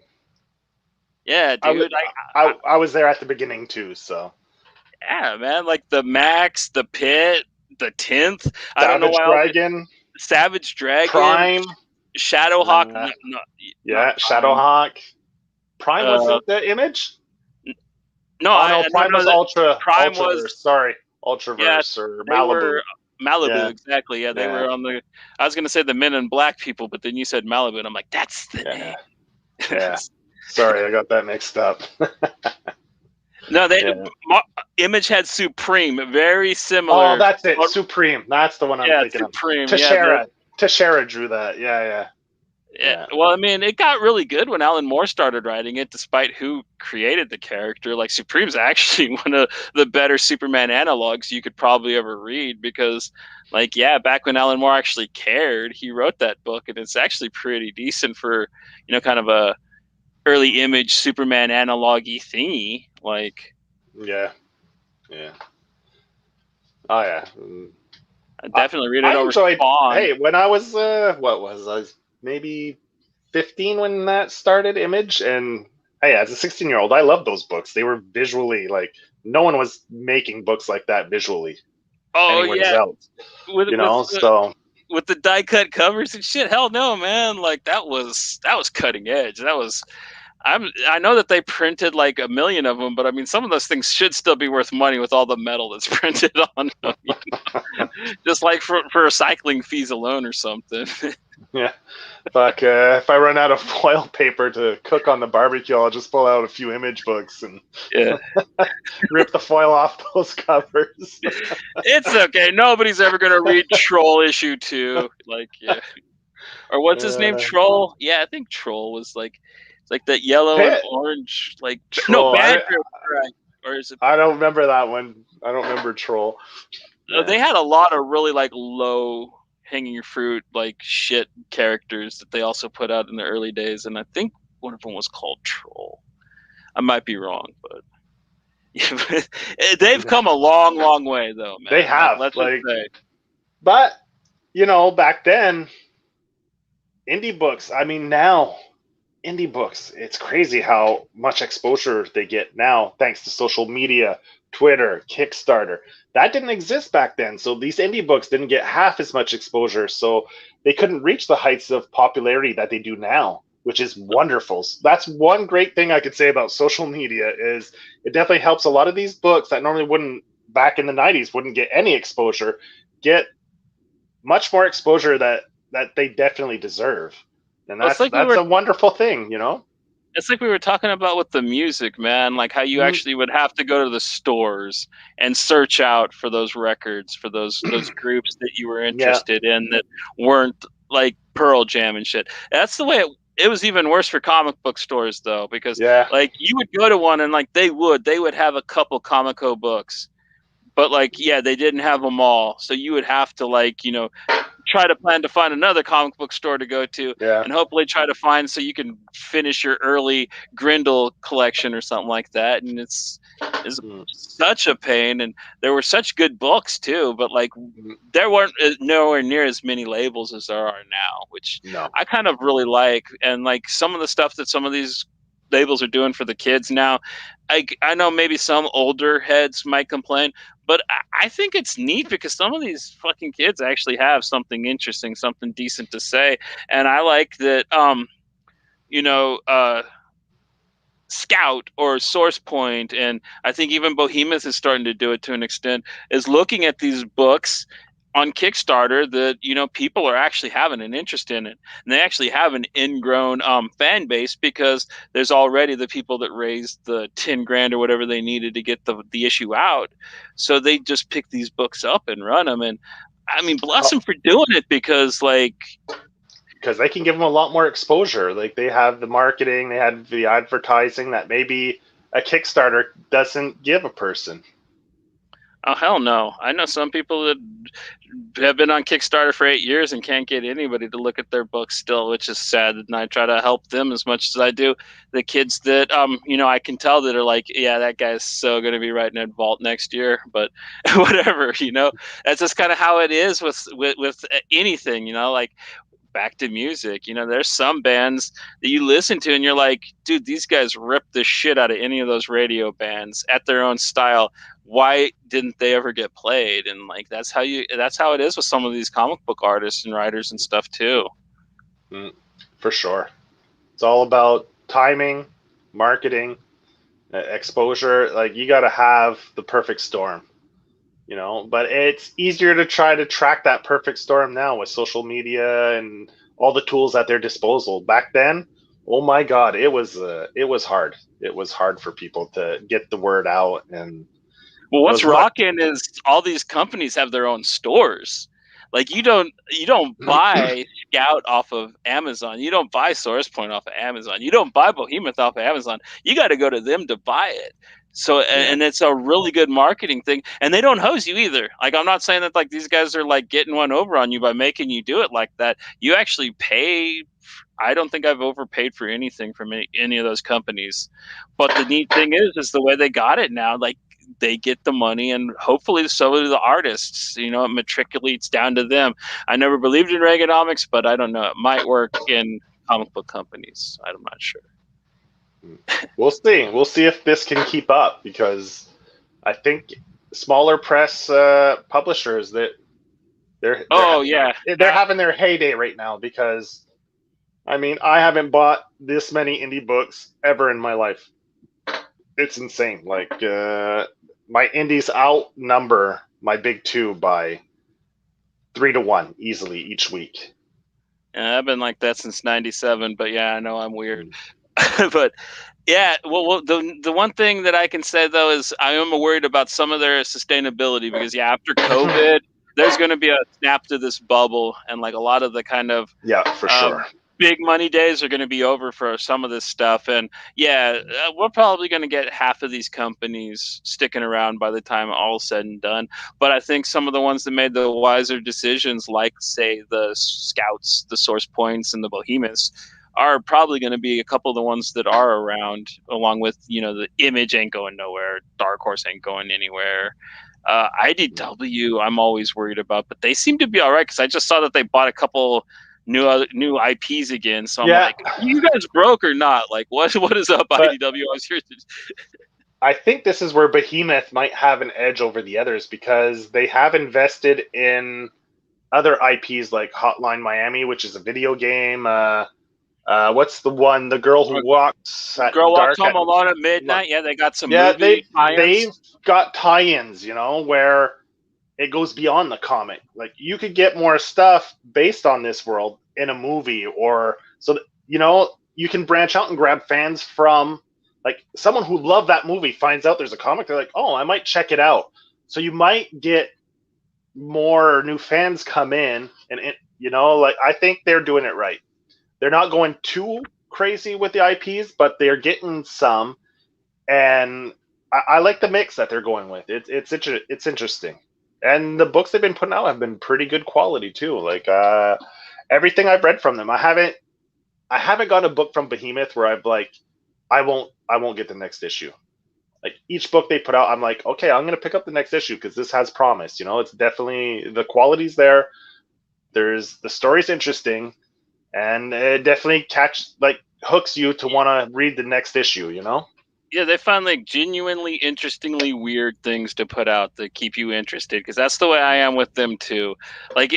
Yeah, dude. I was there at the beginning too, so. Yeah, man. Like the Max, the Pit, the 10th. I don't know why. Savage Dragon. Prime. Shadowhawk. Shadowhawk. Prime was the Image? No, Prime was Ultra. Prime Ultraverse. was. Sorry, Ultraverse or Malibu. Malibu, Yeah, exactly. Yeah, they yeah, were on the. I was gonna say the Men in Black people, but then you said Malibu, and I'm like, that's the yeah, name. yeah. Sorry, I got that mixed up. No, they Yeah. Image had Supreme, very Oh, similar. that's it. But, Supreme. That's the one I'm yeah, thinking of. Supreme. Yeah, Teixeira. Teixeira drew that. Yeah, yeah, yeah. well, I mean, it got really good when Alan Moore started writing it, despite who created the character. Like, Supreme's actually one of the better Superman analogs you could probably ever read because, like, yeah, back when Alan Moore actually cared, he wrote that book, and it's actually pretty decent for, kind of a early Image Superman analog-y thingy. Like, Yeah, yeah. Oh yeah. I definitely read it I over enjoyed. Spawn. Hey, when I was what was I was maybe 15 when that started, Image, and hey, as a 16-year-old, I loved those books. They were visually like no one was making books like that visually Oh anywhere yeah, else. with You with know, the so with the die cut covers and shit. Hell no, man! Like that was cutting edge. I know that they printed like a million of them, but I mean, some of those things should still be worth money with all the metal that's printed on them. Just like for recycling fees alone or something. yeah. Fuck, if I run out of foil paper to cook on the barbecue, I'll just pull out a few Image books and Yeah, rip the foil off those covers. it's okay. Nobody's ever gonna read Troll issue 2. Like, yeah, or what's his name? Uh, Troll. Yeah, I think Troll was like, it's like that yellow and Pit orange. Like, no, Troll. Badger. Right. Or is it? I don't remember that one. I don't remember Troll. They Yeah. had a lot of really like low hanging fruit like shit characters that they also put out in the early days, and I think one of them was called Troll. I might be wrong, but they've come a long, long way though, They man. Like, have let's just like, say, but back then, indie books. I mean, now indie books. It's crazy how much exposure they get now, thanks to social media, Twitter, Kickstarter. That didn't exist back then, so these indie books didn't get half as much exposure. So they couldn't reach the heights of popularity that they do now, which is wonderful. So that's one great thing I could say about social media is it definitely helps a lot of these books that normally wouldn't back in the 90s wouldn't get any exposure get much more exposure that they definitely deserve, and it's like we that's were a wonderful thing. it's like we were talking about with the music, man. Like how you Mm, actually would have to go to the stores and search out for those records, for those groups that you were yeah, interested in that weren't like Pearl Jam and shit. That's the way it was even worse for comic book stores though, because yeah, like you would go to one and like they would have a couple Comico books, but like yeah, they didn't have them all, so you would have to like try to plan to find another comic book store to go to yeah. and hopefully try to find so you can finish your early Grindel collection or something like that. And it's Mm, such a pain. And there were such good books too, but like mm, there weren't nowhere near as many labels as there are now, which no. I kind of really like. And like some of the stuff that some of these labels are doing for the kids now, I know maybe some older heads might complain, but I think it's neat because some of these fucking kids actually have something interesting, something decent to say, and I like that. You know, Scout or Source Point, and I think even Behemoth is starting to do it to an extent. Is looking at these books on Kickstarter that people are actually having an interest in it, and they actually have an ingrown fan base because there's already the people that raised the 10 grand or whatever they needed to get the issue out, so they just pick these books up and run them. And I mean, bless them for doing it because like Because they can give them a lot more exposure. Like they have the marketing, they have the advertising that maybe a Kickstarter doesn't give a person. oh hell no! I know some people that have been on Kickstarter for 8 years and can't get anybody to look at their books still, which is sad. And I try to help them as much as I do the kids that I can tell that are like, yeah, that guy's so going to be writing at Vault next year, but whatever, that's just kind of how it is with anything, like back to music. There's some bands that you listen to and you're like, dude, these guys rip the shit out of any of those radio bands at their own style. Why didn't they ever get played? And like that's how it is with some of these comic book artists and writers and stuff too. Mm, for sure. It's all about timing, marketing, exposure. Like you got to have the perfect storm. But it's easier to try to track that perfect storm now with social media and all the tools at their disposal. Back then, oh my God, it was hard. It was hard for people to get the word out, and Well, it what's was much. rocking is all these companies have their own stores. Like you don't buy Scout off of Amazon. You don't buy SourcePoint off of Amazon. You don't buy Behemoth off of Amazon. You got to go to them to buy it. So Yeah. and it's a really good marketing thing. And they don't hose you either. Like I'm not saying that like these guys are like getting one over on you by making you do it like that. You actually pay. I don't think I've overpaid for anything from any of those companies. But the neat thing is the way they got it now. Like they get the money, and hopefully so do the artists. It matriculates down to them. I never believed in Reaganomics, but I don't know. It might work in comic book companies. I'm not sure. We'll see. We'll see if this can keep up, because I think smaller press publishers that they're having their heyday right now, because I mean, I haven't bought this many indie books ever in my life. It's insane. Like my indies outnumber my big two by 3-1 easily each week. Yeah, I've been like that since '97, but yeah, I know I'm weird. But yeah, well, the one thing that I can say though is I am worried about some of their sustainability, because after COVID, there's going to be a snap to this bubble, and like a lot of the kind of for sure big money days are going to be over for some of this stuff. And we're probably going to get half of these companies sticking around by the time all's said and done. But I think some of the ones that made the wiser decisions, like say the Scouts, the Source Points, and the Behemoths, are probably going to be a couple of the ones that are around, along with the Image ain't going nowhere, Dark Horse ain't going anywhere. IDW I'm always worried about, but they seem to be all right, because I just saw that they bought a couple new IPs again. So I'm like, are you guys broke or not? Like, what is up, IDW? I was here to... I think this is where Behemoth might have an edge over the others, because they have invested in other IPs like Hotline Miami, which is a video game. What's the one? The Girl Who Walks at Girl Dark Walks Home Alone at Midnight. Yeah, they got some movie tie-ins. They've got tie-ins, where it goes beyond the comic. Like, you could get more stuff based on this world in a movie, or so that, you can branch out and grab fans from, like, someone who loved that movie finds out there's a comic, they're like, oh, I might check it out. So you might get more new fans come in, and like, I think they're doing it right. They're not going too crazy with the IPs, but they're getting some, and I like the mix that they're going with. It's interesting. And the books they've been putting out have been pretty good quality too. Like everything I've read from them, I haven't got a book from Behemoth where I've like, I won't get the next issue. Like, each book they put out, I'm like, okay, I'm gonna pick up the next issue because this has promise. It's definitely, the quality's there. The story's interesting, and it definitely hooks you to want to read the next issue. Yeah, they find like genuinely, interestingly weird things to put out that keep you interested, because that's the way I am with them too. Like,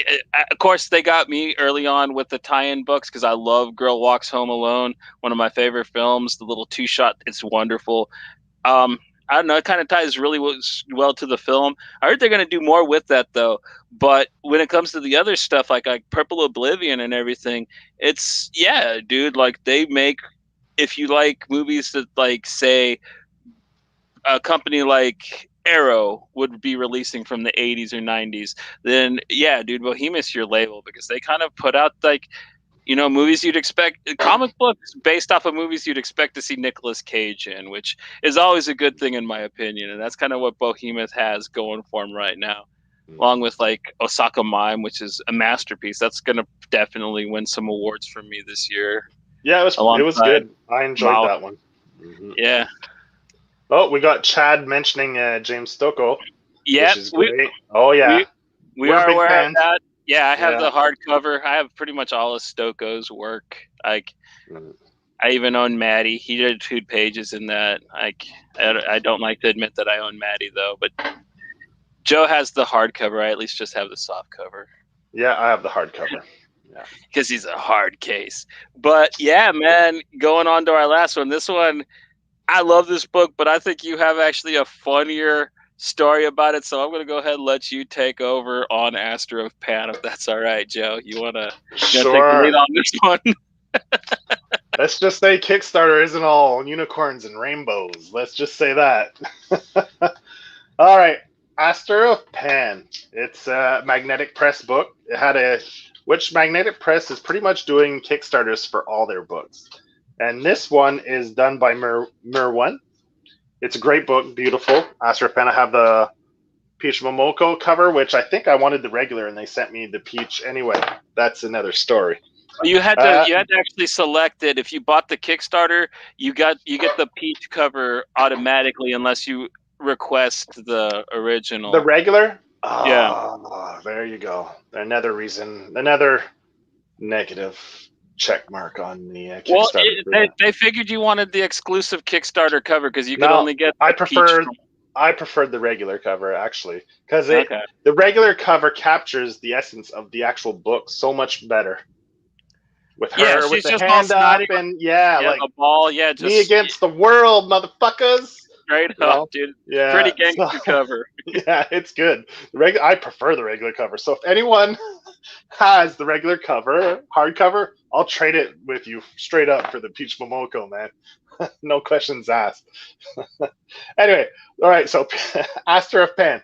of course, they got me early on with the tie-in books, because I love Girl Walks Home Alone, one of my favorite films. The little two-shot, it's wonderful. I don't know, it kind of ties really well to the film. I heard they're going to do more with that though. But when it comes to the other stuff, like Purple Oblivion and everything, it's dude. Like, they make. If you like movies that, like, say, a company like Arrow would be releasing from the 80s or 90s, then dude, Behemoth's your label, because they kind of put out like, movies you'd expect, comic books based off of movies you'd expect to see Nicolas Cage in, which is always a good thing in my opinion. And that's kind of what Behemoth has going for them right now. Along with like Osaka Mime, which is a masterpiece. That's going to definitely win some awards for me this year. Yeah, it was good. I enjoyed that one. Mm-hmm. Yeah. Oh, we got Chad mentioning James Stokoe. Yeah, which is great. We are aware of that. Yeah, I have the hardcover. I have pretty much all of Stokoe's work. Like, I even own Maddie. He did 2 pages in that. Like, I don't like to admit that I own Maddie though, but Joe has the hardcover. I at least just have the soft cover. Yeah, I have the hardcover. Yeah, because he's a hard case. But yeah, man, going on to our last one. This one, I love this book, but I think you have actually a funnier story about it, so I'm going to go ahead and let you take over on Aster of Pan, if that's all right, Joe. You want to take the lead Sure. on this one? Let's just say Kickstarter isn't all unicorns and rainbows. Let's just say that. All right. Aster of Pan. It's a Magnetic Press book. Which Magnetic Press is pretty much doing Kickstarters for all their books. And this one is done by Merwan. It's a great book, beautiful. Aster of Pan. I have the Peach Momoko cover, which I think I wanted the regular, and they sent me the peach anyway. That's another story. You had to actually select it. If you bought the Kickstarter, you get the peach cover automatically unless you request the original. The regular? Yeah. Oh, there you go. Another reason, another negative check mark on the Kickstarter. Well, they figured you wanted the exclusive Kickstarter cover because you could only get the peach. I preferred the regular cover, actually, because the regular cover captures the essence of the actual book so much better. With her with the hand up and like the ball, just me against the world, motherfuckers. Straight up, dude. Yeah, pretty gangster cover. Yeah, it's good. I prefer the regular cover. So if anyone has the regular cover, hardcover, I'll trade it with you straight up for the Peach Momoko, man. No questions asked. Anyway, all right. So Aster of Pan.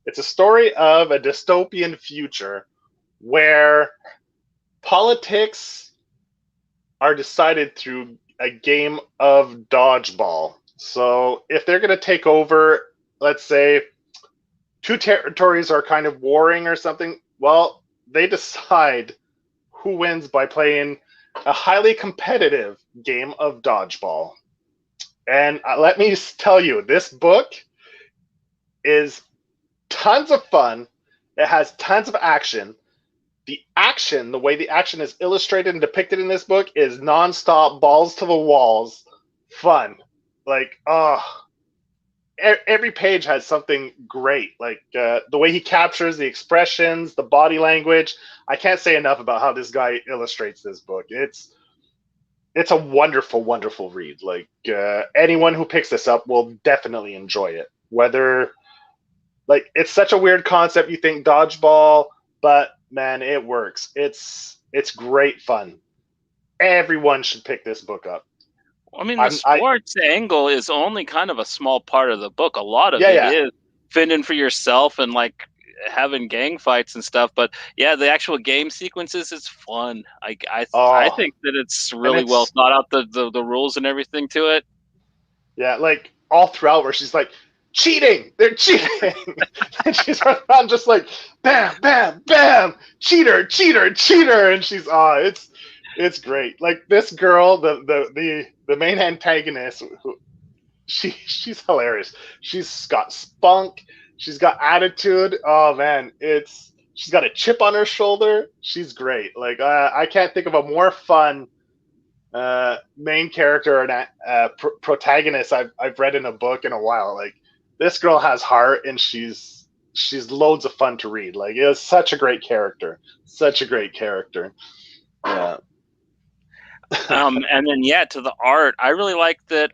It's a story of a dystopian future where politics are decided through a game of dodgeball. So if they're going to take over, let's say, two territories are kind of warring or something, well, they decide who wins by playing a highly competitive game of dodgeball. And let me tell you, this book is tons of fun. It has tons of action. The way the action is illustrated and depicted in this book is nonstop, balls to the walls, fun. Like, every page has something great. Like the way he captures the expressions, the body language. I can't say enough about how this guy illustrates this book. It's a wonderful, wonderful read. Like anyone who picks this up will definitely enjoy it. Whether it's such a weird concept, you think dodgeball, but man, it works. It's great fun. Everyone should pick this book up. I mean, the sports angle is only kind of a small part of the book. A lot of it is fending for yourself and having gang fights and stuff. But yeah, the actual game sequences, it's fun. I think that it's really well thought out. The rules and everything to it. Yeah, like all throughout where she's like, cheating! They're cheating! And she's running around just like, bam, bam, bam! Cheater, cheater, cheater! And she's, it's great. Like this girl, the main antagonist, she's hilarious. She's got spunk. She's got attitude. Oh man, she's got a chip on her shoulder. She's great. Like I can't think of a more fun main character and protagonist I've read in a book in a while. Like this girl has heart, and she's loads of fun to read. Like it was such a great character. Such a great character. Yeah. And then to the art, I really like that.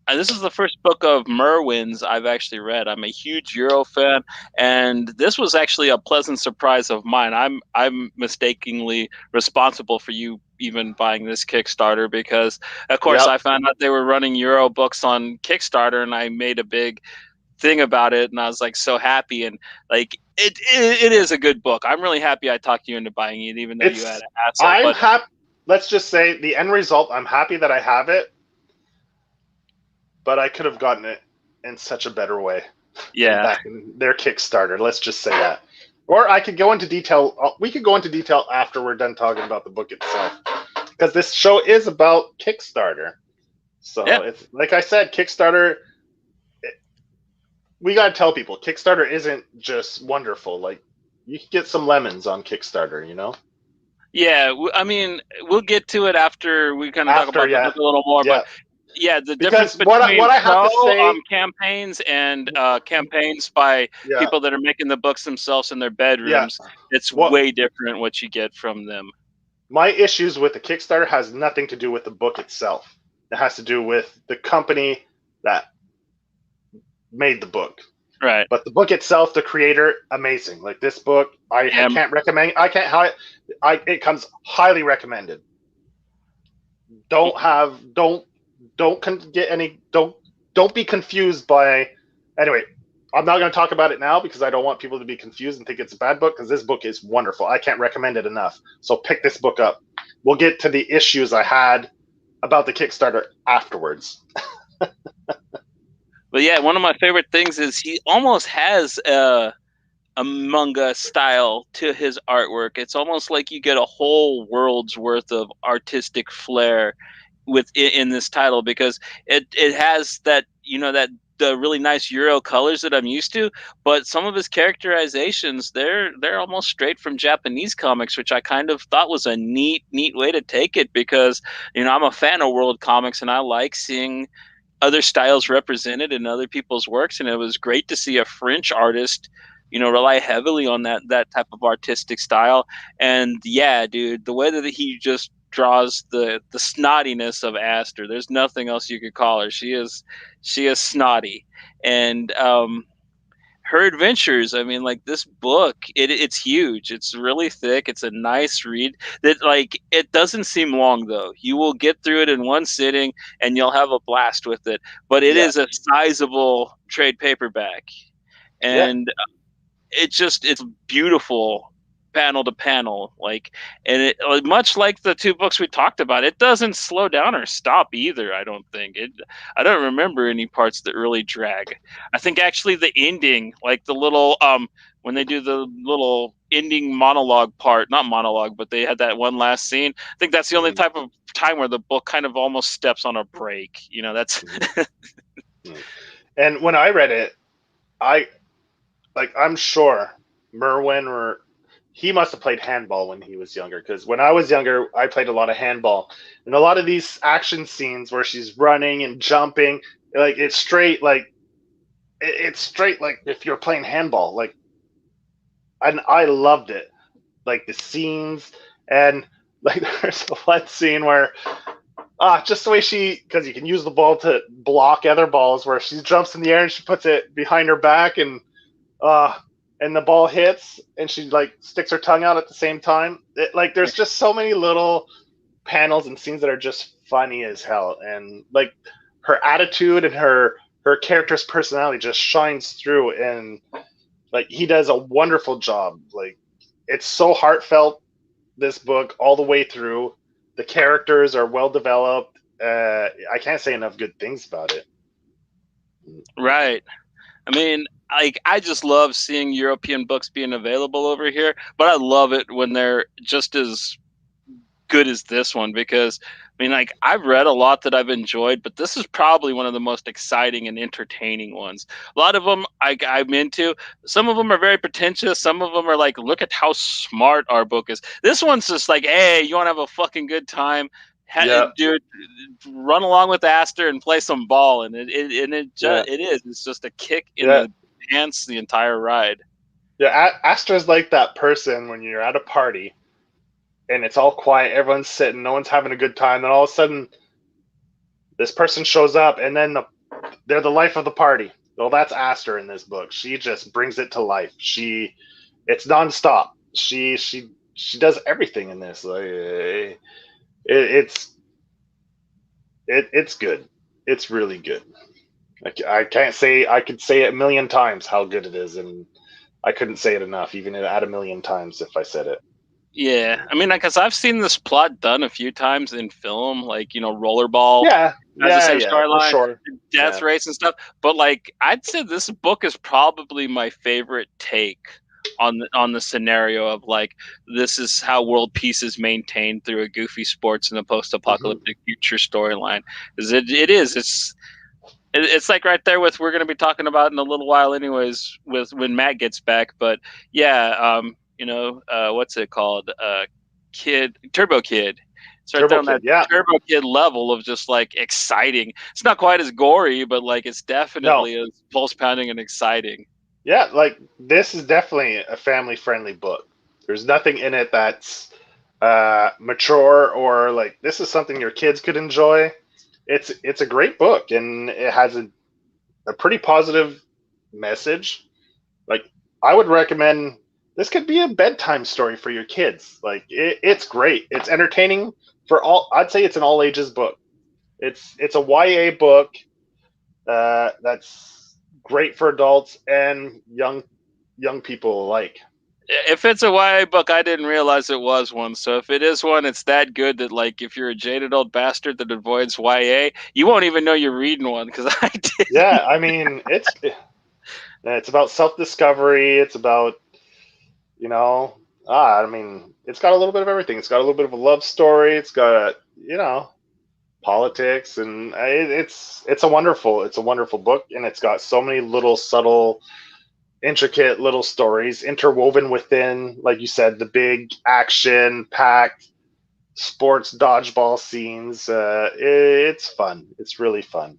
This is the first book of Merwan's I've actually read. I'm a huge Euro fan, and this was actually a pleasant surprise of mine. I'm mistakenly responsible for you even buying this Kickstarter because, of course, I found out they were running Euro books on Kickstarter, and I made a big thing about it, and I was so happy. And it is a good book. I'm really happy I talked you into buying it, even though you had a hassle. I'm happy. Let's just say the end result, I'm happy that I have it, but I could have gotten it in such a better way. Yeah. Back in their Kickstarter, let's just say that. Or I could go into detail. We could go into detail after we're done talking about the book itself. Because this show is about Kickstarter. So it's like I said, Kickstarter, we got to tell people, Kickstarter isn't just wonderful. Like, you can get some lemons on Kickstarter, you know? Yeah, I mean, we'll get to it after we kind of talk about the book a little more. But the difference between what I have to say, campaigns and campaigns by people that are making the books themselves in their bedrooms, it's way different what you get from them. My issues with the Kickstarter has nothing to do with the book itself. It has to do with the company that made the book. Right. But the book itself, the creator, amazing. Like this book, I Yeah. can't recommend. I can't. It comes highly recommended. Get any. Don't be confused by. Anyway, I'm not going to talk about it now because I don't want people to be confused and think it's a bad book, because this book is wonderful. I can't recommend it enough. So pick this book up. We'll get to the issues I had about the Kickstarter afterwards. But yeah, one of my favorite things is he almost has a manga style to his artwork. It's almost like you get a whole world's worth of artistic flair in this title, because it has that, you know, that the really nice Euro colors that I'm used to, but some of his characterizations, they're almost straight from Japanese comics, which I kind of thought was a neat way to take it, because, you know, I'm a fan of world comics and I like seeing other styles represented in other people's works, and it was great to see a French artist, you know, rely heavily on that type of artistic style. And yeah, dude, the way that he just draws the snottiness of Aster, there's nothing else you could call her. She is snotty. And her adventures, I mean, like, this book, it's huge, it's really thick, it's a nice read. That, like, it doesn't seem long, though. You will get through it in one sitting and you'll have a blast with it, but it Yeah, is a sizable trade paperback. yeah, And it's beautiful panel to panel, like, and it, like, much like the two books we talked about, it doesn't slow down or stop either. I don't remember any parts that really drag. I think actually the ending, like the little when they do the little ending monologue part, not monologue, but they had that one last scene, I think that's the only mm-hmm. type of time where the book kind of almost steps on a break, you know. That's Mm-hmm. And when I read it, I'm sure Merwin, or he must have played handball when he was younger, because when I was younger, I played a lot of handball, and a lot of these action scenes where she's running and jumping, like it's straight like if you're playing handball, like, and I loved it, like the scenes. And like there's one scene where just the way because you can use the ball to block other balls, where she jumps in the air and she puts it behind her back, uh and the ball hits and she like sticks her tongue out at the same time. Like there's just so many little panels and scenes that are just funny as hell, and like her attitude and her character's personality just shines through, and like he does a wonderful job. Like it's so heartfelt, this book, all the way through. The characters are well developed. I can't say enough good things about it. right. I mean, like, I just love seeing European books being available over here, but I love it when they're just as good as this one, because, I mean, like, I've read a lot that I've enjoyed, but this is probably one of the most exciting and entertaining ones. A lot of them I'm into. Some of them are very pretentious. Some of them are like, look at how smart our book is. This one's just like, hey, you want to have a fucking good time? Yeah, Dude, run along with Aster and play some ball, and yeah, it's just a kick in yeah. the pants the entire ride. Yeah, Astra's like that person when you're at a party and it's all quiet, everyone's sitting, no one's having a good time, then all of a sudden this person shows up, and then they're the life of the party. Well, that's Aster in this book. She just brings it to life. It's nonstop. She does everything in this. Like it's good. It's really good. I can't say, I could say it a million times how good it is, and I couldn't say it enough, even at a million times if I said it. Yeah, I mean, because I've seen this plot done a few times in film, like, you know, Rollerball Yeah, has the yeah, same yeah, for storyline, sure. Death Yeah. Race and stuff. But, like, I'd say this book is probably my favorite take on the scenario of, like, this is how world peace is maintained through a goofy sports in a Mm-hmm. post-apocalyptic future storyline. Is it's like right there with we're going to be talking about in a little while, anyways, with when Matt gets back. But yeah, you know, what's it called? Turbo Kid. It's right there Turbo on that Kid. Yeah. Turbo Kid level of just like exciting. It's not quite as gory, but like it's No. definitely as pulse pounding and exciting. Yeah, like this is definitely a family friendly book. There's nothing in it that's mature, or like this is something your kids could enjoy. It's a great book, and it has a pretty positive message. Like, I would recommend this could be a bedtime story for your kids. Like, it's great. It's entertaining for all. I'd say it's an all ages book. It's a YA book that's great for adults and young people alike. If it's a YA book, I didn't realize it was one. So if it is one, it's that good that, like, if you're a jaded old bastard that avoids YA, you won't even know you're reading one, because I did. Yeah, I mean, it's about self-discovery. It's about, I mean, it's got a little bit of everything. It's got a little bit of a love story. It's got, politics, and it's a wonderful book, and it's got so many little subtle, intricate little stories interwoven within, like you said, the big action-packed sports dodgeball scenes. It's fun. It's really fun.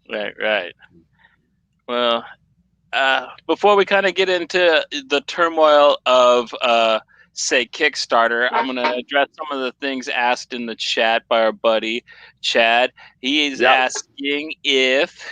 Right. Well, before we kind of get into the turmoil of, say, Kickstarter, I'm going to address some of the things asked in the chat by our buddy Chad. He is asking if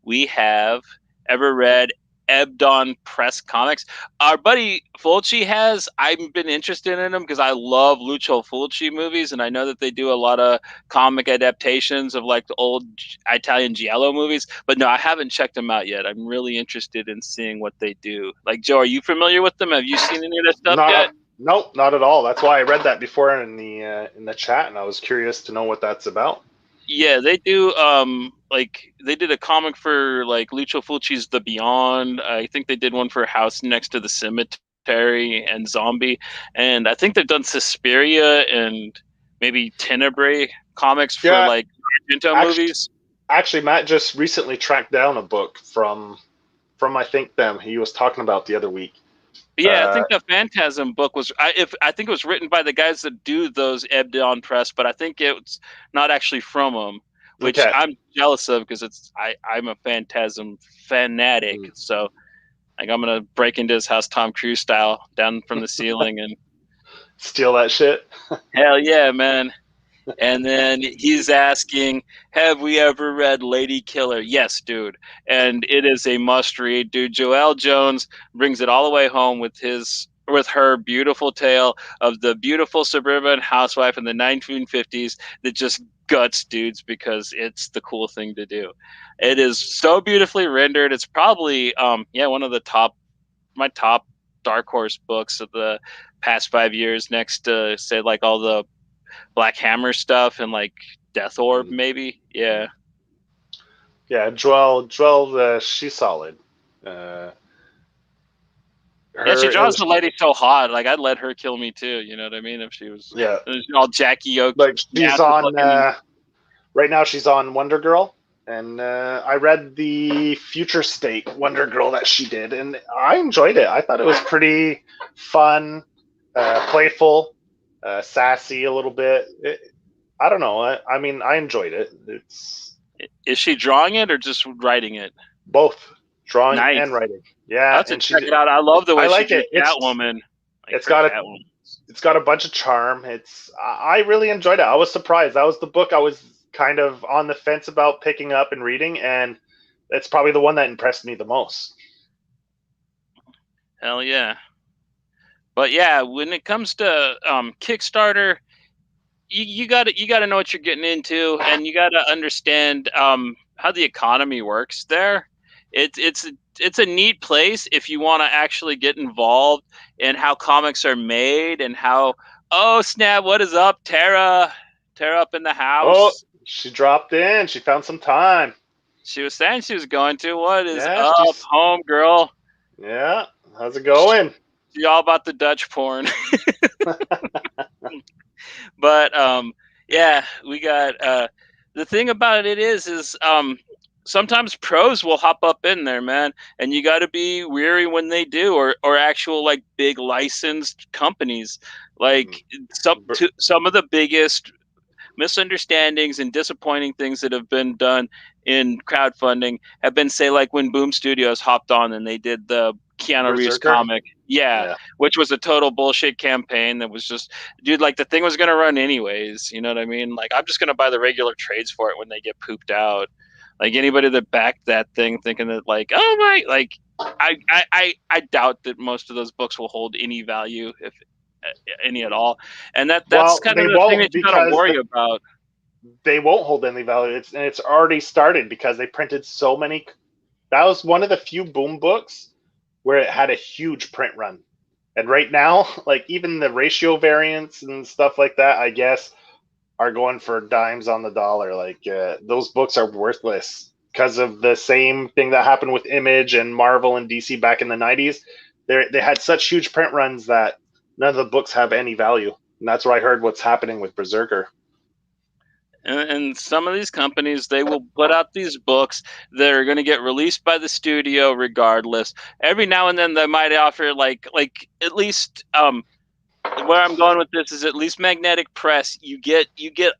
we have ever read Ebdon Press comics. Our buddy Fulci has. I've been interested in them because I love Lucio Fulci movies, and I know that they do a lot of comic adaptations of, like, the old Italian giallo movies. But no, I haven't checked them out yet. I'm really interested in seeing what they do. Like, Joe, are you familiar with them? Have you seen any of this stuff yet? Nope, not at all. That's why I read that before in the chat, and I was curious to know what that's about. Yeah, they do. Like, they did a comic for, like, Lucio Fulci's The Beyond. I think they did one for House Next to the Cemetery and Zombie, and I think they've done Suspiria and maybe Tenebrae comics for, like, Argento movies. Actually, Matt just recently tracked down a book from I think them. He was talking about the other week. Yeah, I think the Phantasm book was. I think it was written by the guys that do those Ebdon Press, but I think it's not actually from them, which I'm jealous of, because I'm a Phantasm fanatic. So, like, I'm gonna break into his house, Tom Cruise style, down from the ceiling, and steal that shit. Hell yeah, man! And then he's asking, have we ever read Lady Killer? Yes, dude. And it is a must read, dude. Joelle Jones brings it all the way home with her beautiful tale of the beautiful suburban housewife in the 1950s that just guts dudes because it's the cool thing to do. It is so beautifully rendered. It's probably one of the my top Dark Horse books of the past 5 years, next to, say, like, all the Black Hammer stuff and, like, Death Orb, maybe. Yeah, Joelle, she's solid. She draws the lady so hot. Like, I'd let her kill me too. You know what I mean? If she was all Jackie O. Like, she's on right now. She's on Wonder Girl, and I read the Future State Wonder Girl that she did, and I enjoyed it. I thought it was pretty fun, playful. Sassy a little bit. I don't know. I mean, I enjoyed it. Is she drawing it or just writing it? Both drawing and writing. Yeah, that's check it out. I love the way she did Catwoman. It's got a bunch of charm. I really enjoyed it. I was surprised. That was the book I was kind of on the fence about picking up and reading, and it's probably the one that impressed me the most. Hell yeah. But yeah, when it comes to Kickstarter, you got to know what you're getting into, and you got to understand how the economy works there. It's a neat place if you want to actually get involved in how comics are made and how. Oh snap! What is up, Tara? Tara up in the house. Oh, she dropped in. She found some time. She was saying she was going to. What is up, home girl? Yeah, how's it going? She all about the Dutch porn. But yeah, we got the thing about it is sometimes pros will hop up in there, man, and you got to be weary when they do, or actual, like, big licensed companies. Like, some of the biggest misunderstandings and disappointing things that have been done in crowdfunding have been, say, like, when Boom Studios hopped on and they did the Keanu Reeves comic, which was a total bullshit campaign that was just, dude, like, the thing was going to run anyways, you know what I mean? Like, I'm just going to buy the regular trades for it when they get pooped out. Like anybody that backed that thing thinking that like, oh my, like I doubt that most of those books will hold any value, if any at all. And that's Well, kind of they the thing won't that you got to because worry about. they won't hold any value. It's already started because they printed so many. That was one of the few boom books where it had a huge print run. And right now, like even the ratio variants and stuff like that, I guess, are going for dimes on the dollar. Like those books are worthless because of the same thing that happened with Image and Marvel and DC back in the 90s. They had such huge print runs that none of the books have any value. And that's where I heard what's happening with Berserker. And some of these companies, they will put out these books that are going to get released by the studio regardless. Every now and then they might offer like at least where I'm going with this is at least Magnetic Press, you get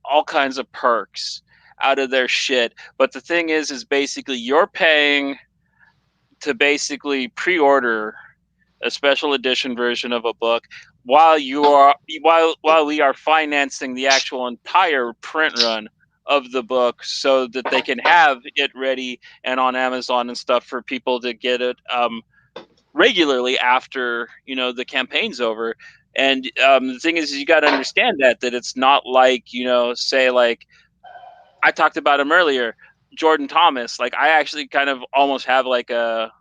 all kinds of perks out of their shit. But the thing is basically you're paying to basically pre-order a special edition version of a book while we are financing the actual entire print run of the book so that they can have it ready and on Amazon and stuff for people to get it regularly after the campaign's over. And the thing is you got to understand that it's not like say like I talked about him earlier, Jordan Thomas. Like I actually kind of almost have like a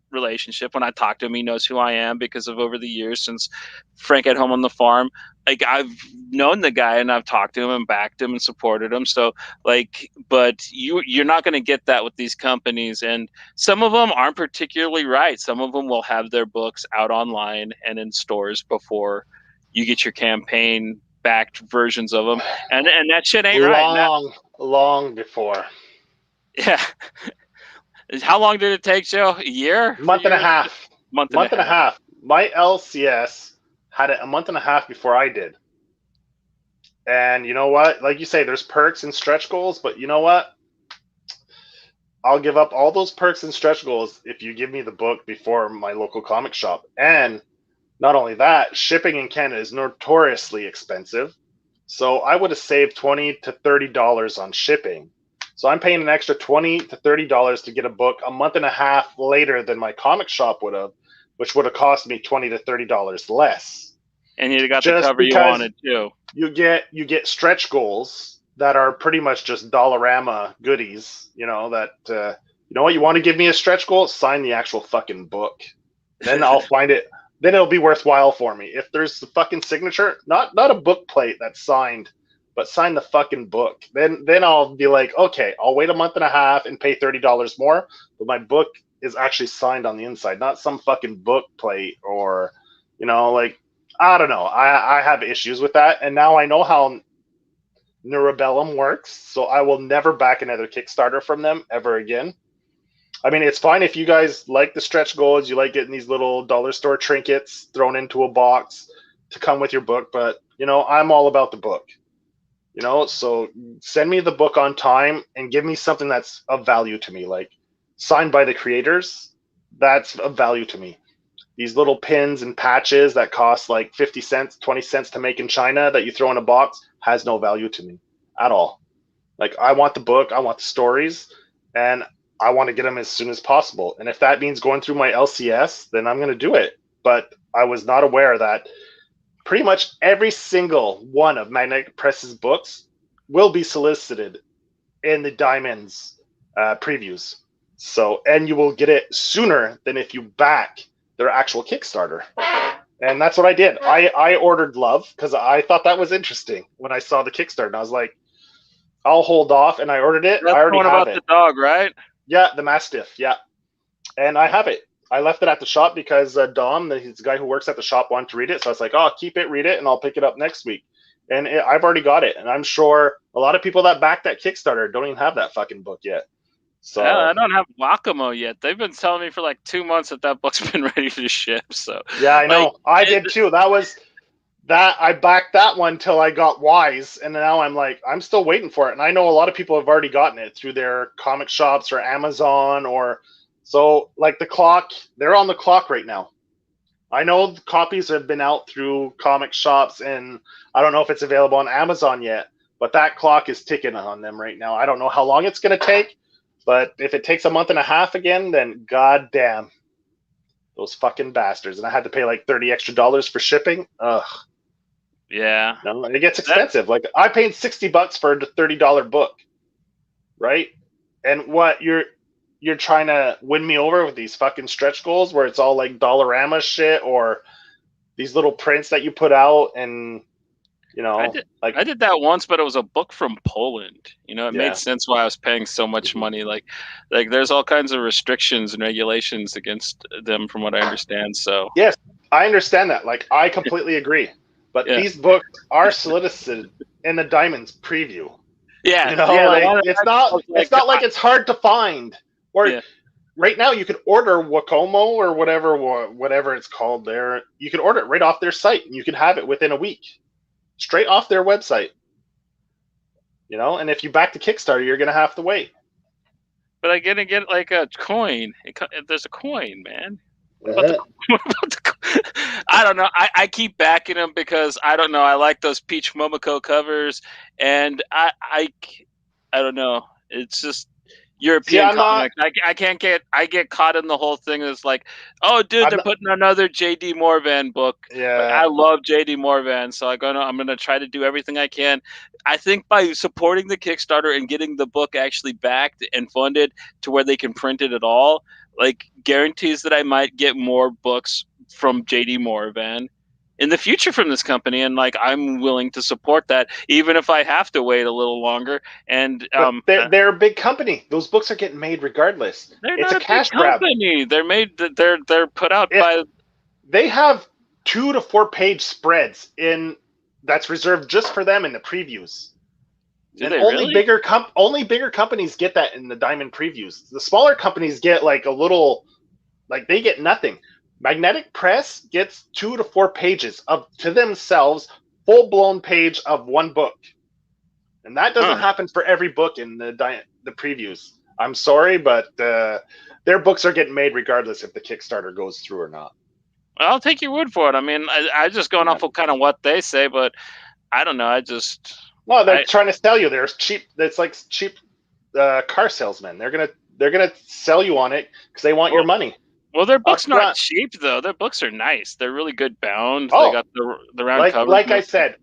relationship. When I talk to him, he knows who I am because of over the years since Frank at Home on the Farm. Like I've known the guy and I've talked to him and backed him and supported him. So like, but you're not going to get that with these companies, and some of them aren't particularly right. Some of them will have their books out online and in stores before you get your campaign backed versions of them, and that shit ain't right. Long before. Yeah. How long did it take, Joe? A year? Month and a half. Month and a half. My LCS had it a month and a half before I did. And you know what? Like you say, there's perks and stretch goals, but you know what? I'll give up all those perks and stretch goals if you give me the book before my local comic shop. And not only that, shipping in Canada is notoriously expensive. So I would have saved $20 to $30 on shipping. So I'm paying an extra $20 to $30 to get a book a month and a half later than my comic shop would have, which would have cost me $20 to $30 less. And you got the cover you wanted too. You get stretch goals that are pretty much just Dollarama goodies. You know that you know what, you want to give me a stretch goal? Sign the actual fucking book. Then I'll find it. Then it'll be worthwhile for me. If there's the fucking signature, not a book plate that's signed, but sign the fucking book. Then I'll be like, okay, I'll wait a month and a half and pay $30 more, but my book is actually signed on the inside, not some fucking book plate or, like, I don't know. I have issues with that, and now I know how Neurobellum works, so I will never back another Kickstarter from them ever again. I mean, it's fine if you guys like the stretch goals, you like getting these little dollar store trinkets thrown into a box to come with your book, but, I'm all about the book. So send me the book on time and give me something that's of value to me, like signed by the creators. That's of value to me. These little pins and patches that cost like 50 cents, 20 cents to make in China that you throw in a box has no value to me at all. Like, I want the book, I want the stories, and I want to get them as soon as possible. And if that means going through my LCS, then I'm going to do it. But I was not aware that pretty much every single one of Magnetic Press's books will be solicited in the Diamonds previews. So, and you will get it sooner than if you back their actual Kickstarter. And that's what I did. I ordered Love because I thought that was interesting when I saw the Kickstarter. And I was like, I'll hold off. And I ordered it. That's I already the one have about it. The dog, right? Yeah, the Mastiff. Yeah. And I have it. I left it at the shop because Dom, the guy who works at the shop, wanted to read it. So I was like, oh, keep it, read it, and I'll pick it up next week. And I've already got it. And I'm sure a lot of people that backed that Kickstarter don't even have that fucking book yet. So yeah, I don't have Wacamo yet. They've been telling me for like 2 months that book's been ready to ship. So yeah, I know. I did too. I backed that one till I got Wise, and now I'm still waiting for it. And I know a lot of people have already gotten it through their comic shops or Amazon or so. Like the clock, they're on the clock right now. I know the copies have been out through comic shops, and I don't know if it's available on Amazon yet, but that clock is ticking on them right now. I don't know how long it's going to take, But if it takes a month and a half again, then goddamn, those fucking bastards. And I had to pay like $30 extra for shipping. Ugh. Yeah. No, it gets expensive. Like I paid $60 for a $30 book, right? And what you're trying to win me over with these fucking stretch goals where it's all like Dollarama shit or these little prints that you put out, and you know, I did that once, but it was a book from Poland. You know, it Yeah. made sense why I was paying so much money. Like there's all kinds of restrictions and regulations against them, from what I understand. So yes, I understand that. Like I completely agree. But these books are solicited in the Diamonds preview. Yeah, you know, like it's not like it's hard to find. Or right now, you can order Wacomo or whatever it's called there. You can order it right off their site, and you can have it within a week, straight off their website. You know, and if you back to Kickstarter, you're gonna have to wait. But I get like a coin. There's a coin, man. I don't know. I keep backing them because I don't know. I like those Peach Momoko covers, and I don't know. It's just European comics. I can't get. I get caught in the whole thing. That's like, oh, dude, they're putting another J.D. Morvan book. Yeah, like, I love J.D. Morvan, so I'm gonna try to do everything I can. I think by supporting the Kickstarter and getting the book actually backed and funded to where they can print it at all, like guarantees that I might get more books from J.D. Morvan in the future from this company, and like I'm willing to support that, even if I have to wait a little longer. And they're a big company. Those books are getting made regardless. It's a cash grab. They're made. They're put out by. They have 2 to 4 page spreads that's reserved just for them in the previews. And only bigger companies get that in the Diamond previews. The smaller companies get like a little, like they get nothing. Magnetic Press gets 2 to 4 pages to themselves, full-blown page of one book. And that doesn't happen for every book in the previews. I'm sorry, but their books are getting made regardless if the Kickstarter goes through or not. I'll take your word for it. I mean, I just going off of kind of what they say, but I don't know. Well, they're trying to sell you. There's cheap. It's like cheap car salesmen. They're gonna sell you on it because they want your money. Well, their books not cheap though. Their books are nice. They're really good bound. They got the round covers. Like I said,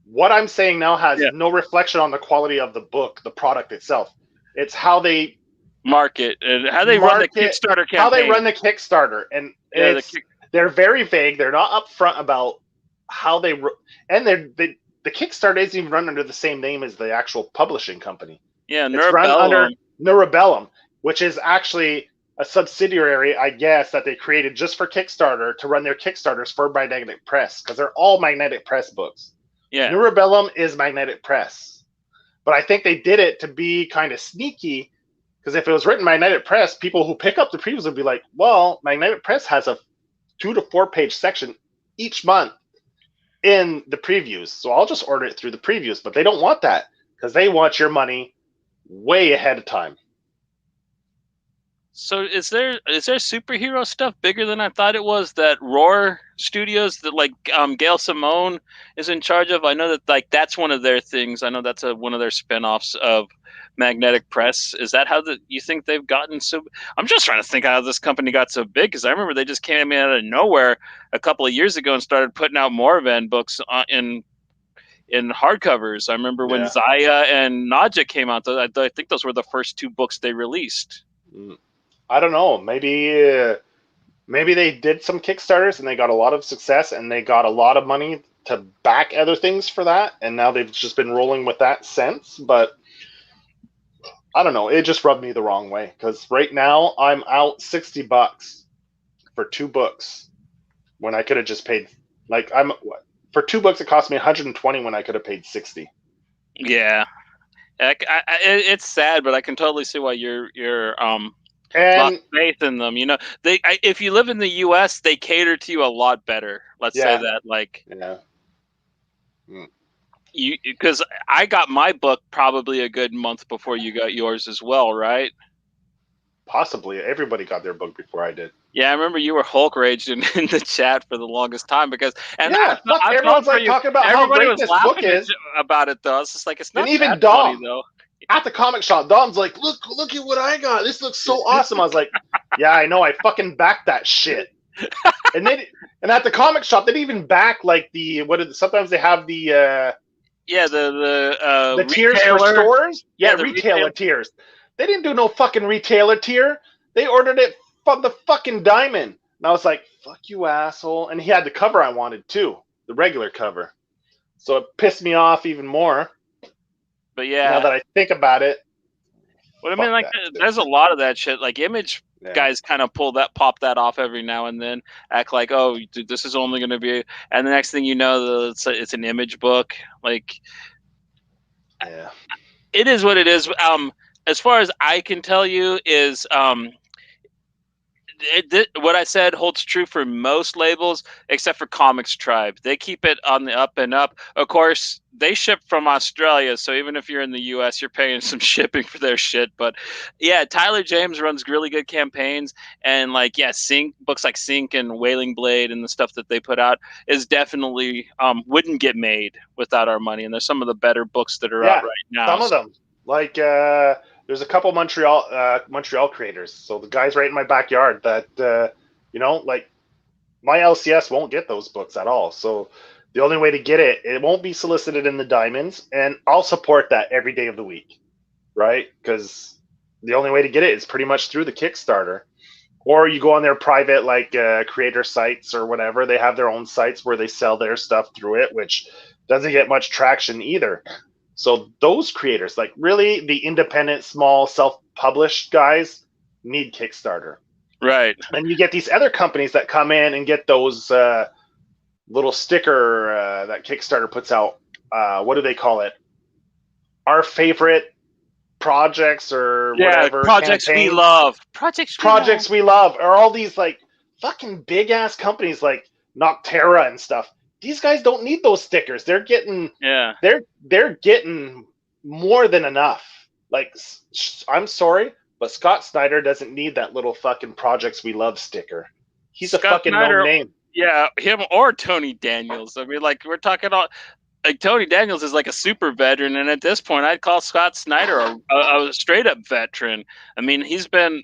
what I'm saying now has no reflection on the quality of the book, the product itself. It's how they market and how they run the Kickstarter campaign. How they run the Kickstarter, and they're very vague. They're not upfront about how they the Kickstarter isn't even run under the same name as the actual publishing company. Yeah, it's run under Neurobellum, which is actually a subsidiary, I guess, that they created just for Kickstarter to run their Kickstarters for Magnetic Press, because they're all Magnetic Press books. Yeah, Neurobellum is Magnetic Press, but I think they did it to be kind of sneaky, because if it was written Magnetic Press, people who pick up the previews would be like, well, Magnetic Press has a 2 to 4 page section each month in the previews, so I'll just order it through the previews. But they don't want that, because they want your money way ahead of time. So is there superhero stuff bigger than I thought it was that Roar Studios that like Gail Simone is in charge of? I know that like that's one of their things. I know that's one of their spinoffs of Magnetic Press. Is that how you think they've gotten so? I'm just trying to think how this company got so big, because I remember they just came out of nowhere a couple of years ago and started putting out Morvan books in hardcovers. I remember when Zaya and Nadja came out. I think those were the first 2 books they released. I don't know. Maybe they did some Kickstarters and they got a lot of success and they got a lot of money to back other things for that, and now they've just been rolling with that since. But I don't know. It just rubbed me the wrong way, because right now I'm out $60 for 2 books when I could have just paid for 2 books. It cost me $120 when I could have paid $60. Yeah, it's sad, but I can totally see why you're lost faith in them. You know, if you live in the U.S., they cater to you a lot better. Let's say that, like, because I got my book probably a good month before you got yours as well, right? Possibly. Everybody got their book before I did. Yeah, I remember you were Hulk raged in the chat for the longest time because, and everyone's like talking about how great this book is about it though. It's just like it's not and even that Dom, funny though. at the comic shop, Dom's like, look at what I got. This looks so awesome. I was like, yeah, I know. I fucking backed that shit. And at the comic shop, they didn't even back like sometimes they have the the tiers for retailer. stores. Yeah, The retailer tiers. They didn't do no fucking retailer tier. They ordered it from the fucking Diamond. And I was like, fuck you, asshole. And he had the cover I wanted too, the regular cover. So it pissed me off even more. But yeah, now that I think about it. But I mean, like, there's a lot of that shit. Like, Image guys kind of pop that off every now and then, act like, oh, dude, this is only going to be, and the next thing you know, it's an Image book. Like, yeah, it is what it is. As far as I can tell you, is what I said holds true for most labels, except for Comics Tribe. They keep it on the up and up. Of course, they ship from Australia, so even if you're in the U.S., you're paying some shipping for their shit. But yeah, Tyler James runs really good campaigns, and like, yeah, books like Sync and Wailing Blade and the stuff that they put out is definitely wouldn't get made without our money. And there's some of the better books that are out right now. Some of them, like there's a couple Montreal creators. So the guys right in my backyard that like my LCS won't get those books at all. So the only way to get it won't be solicited in the Diamonds, and I'll support that every day of the week, right? Because the only way to get it is pretty much through the Kickstarter, or you go on their private creator sites or whatever. They have their own sites where they sell their stuff through it, which doesn't get much traction either. So those creators, like really the independent, small, self-published guys, need Kickstarter. Right. And you get these other companies that come in and get those little sticker that Kickstarter puts out. What do they call it? Our favorite projects or whatever. Projects campaigns. We love. Projects we love. Are all these like fucking big-ass companies like Noctera and stuff. These guys don't need those stickers. They're getting they're getting more than enough. Like, I'm sorry, but Scott Snyder doesn't need that little fucking Projects We Love sticker. He's a fucking known name. Yeah, him or Tony Daniels. I mean, like, we're talking about, like, Tony Daniels is like a super veteran, and at this point, I'd call Scott Snyder a straight up veteran. I mean, he's been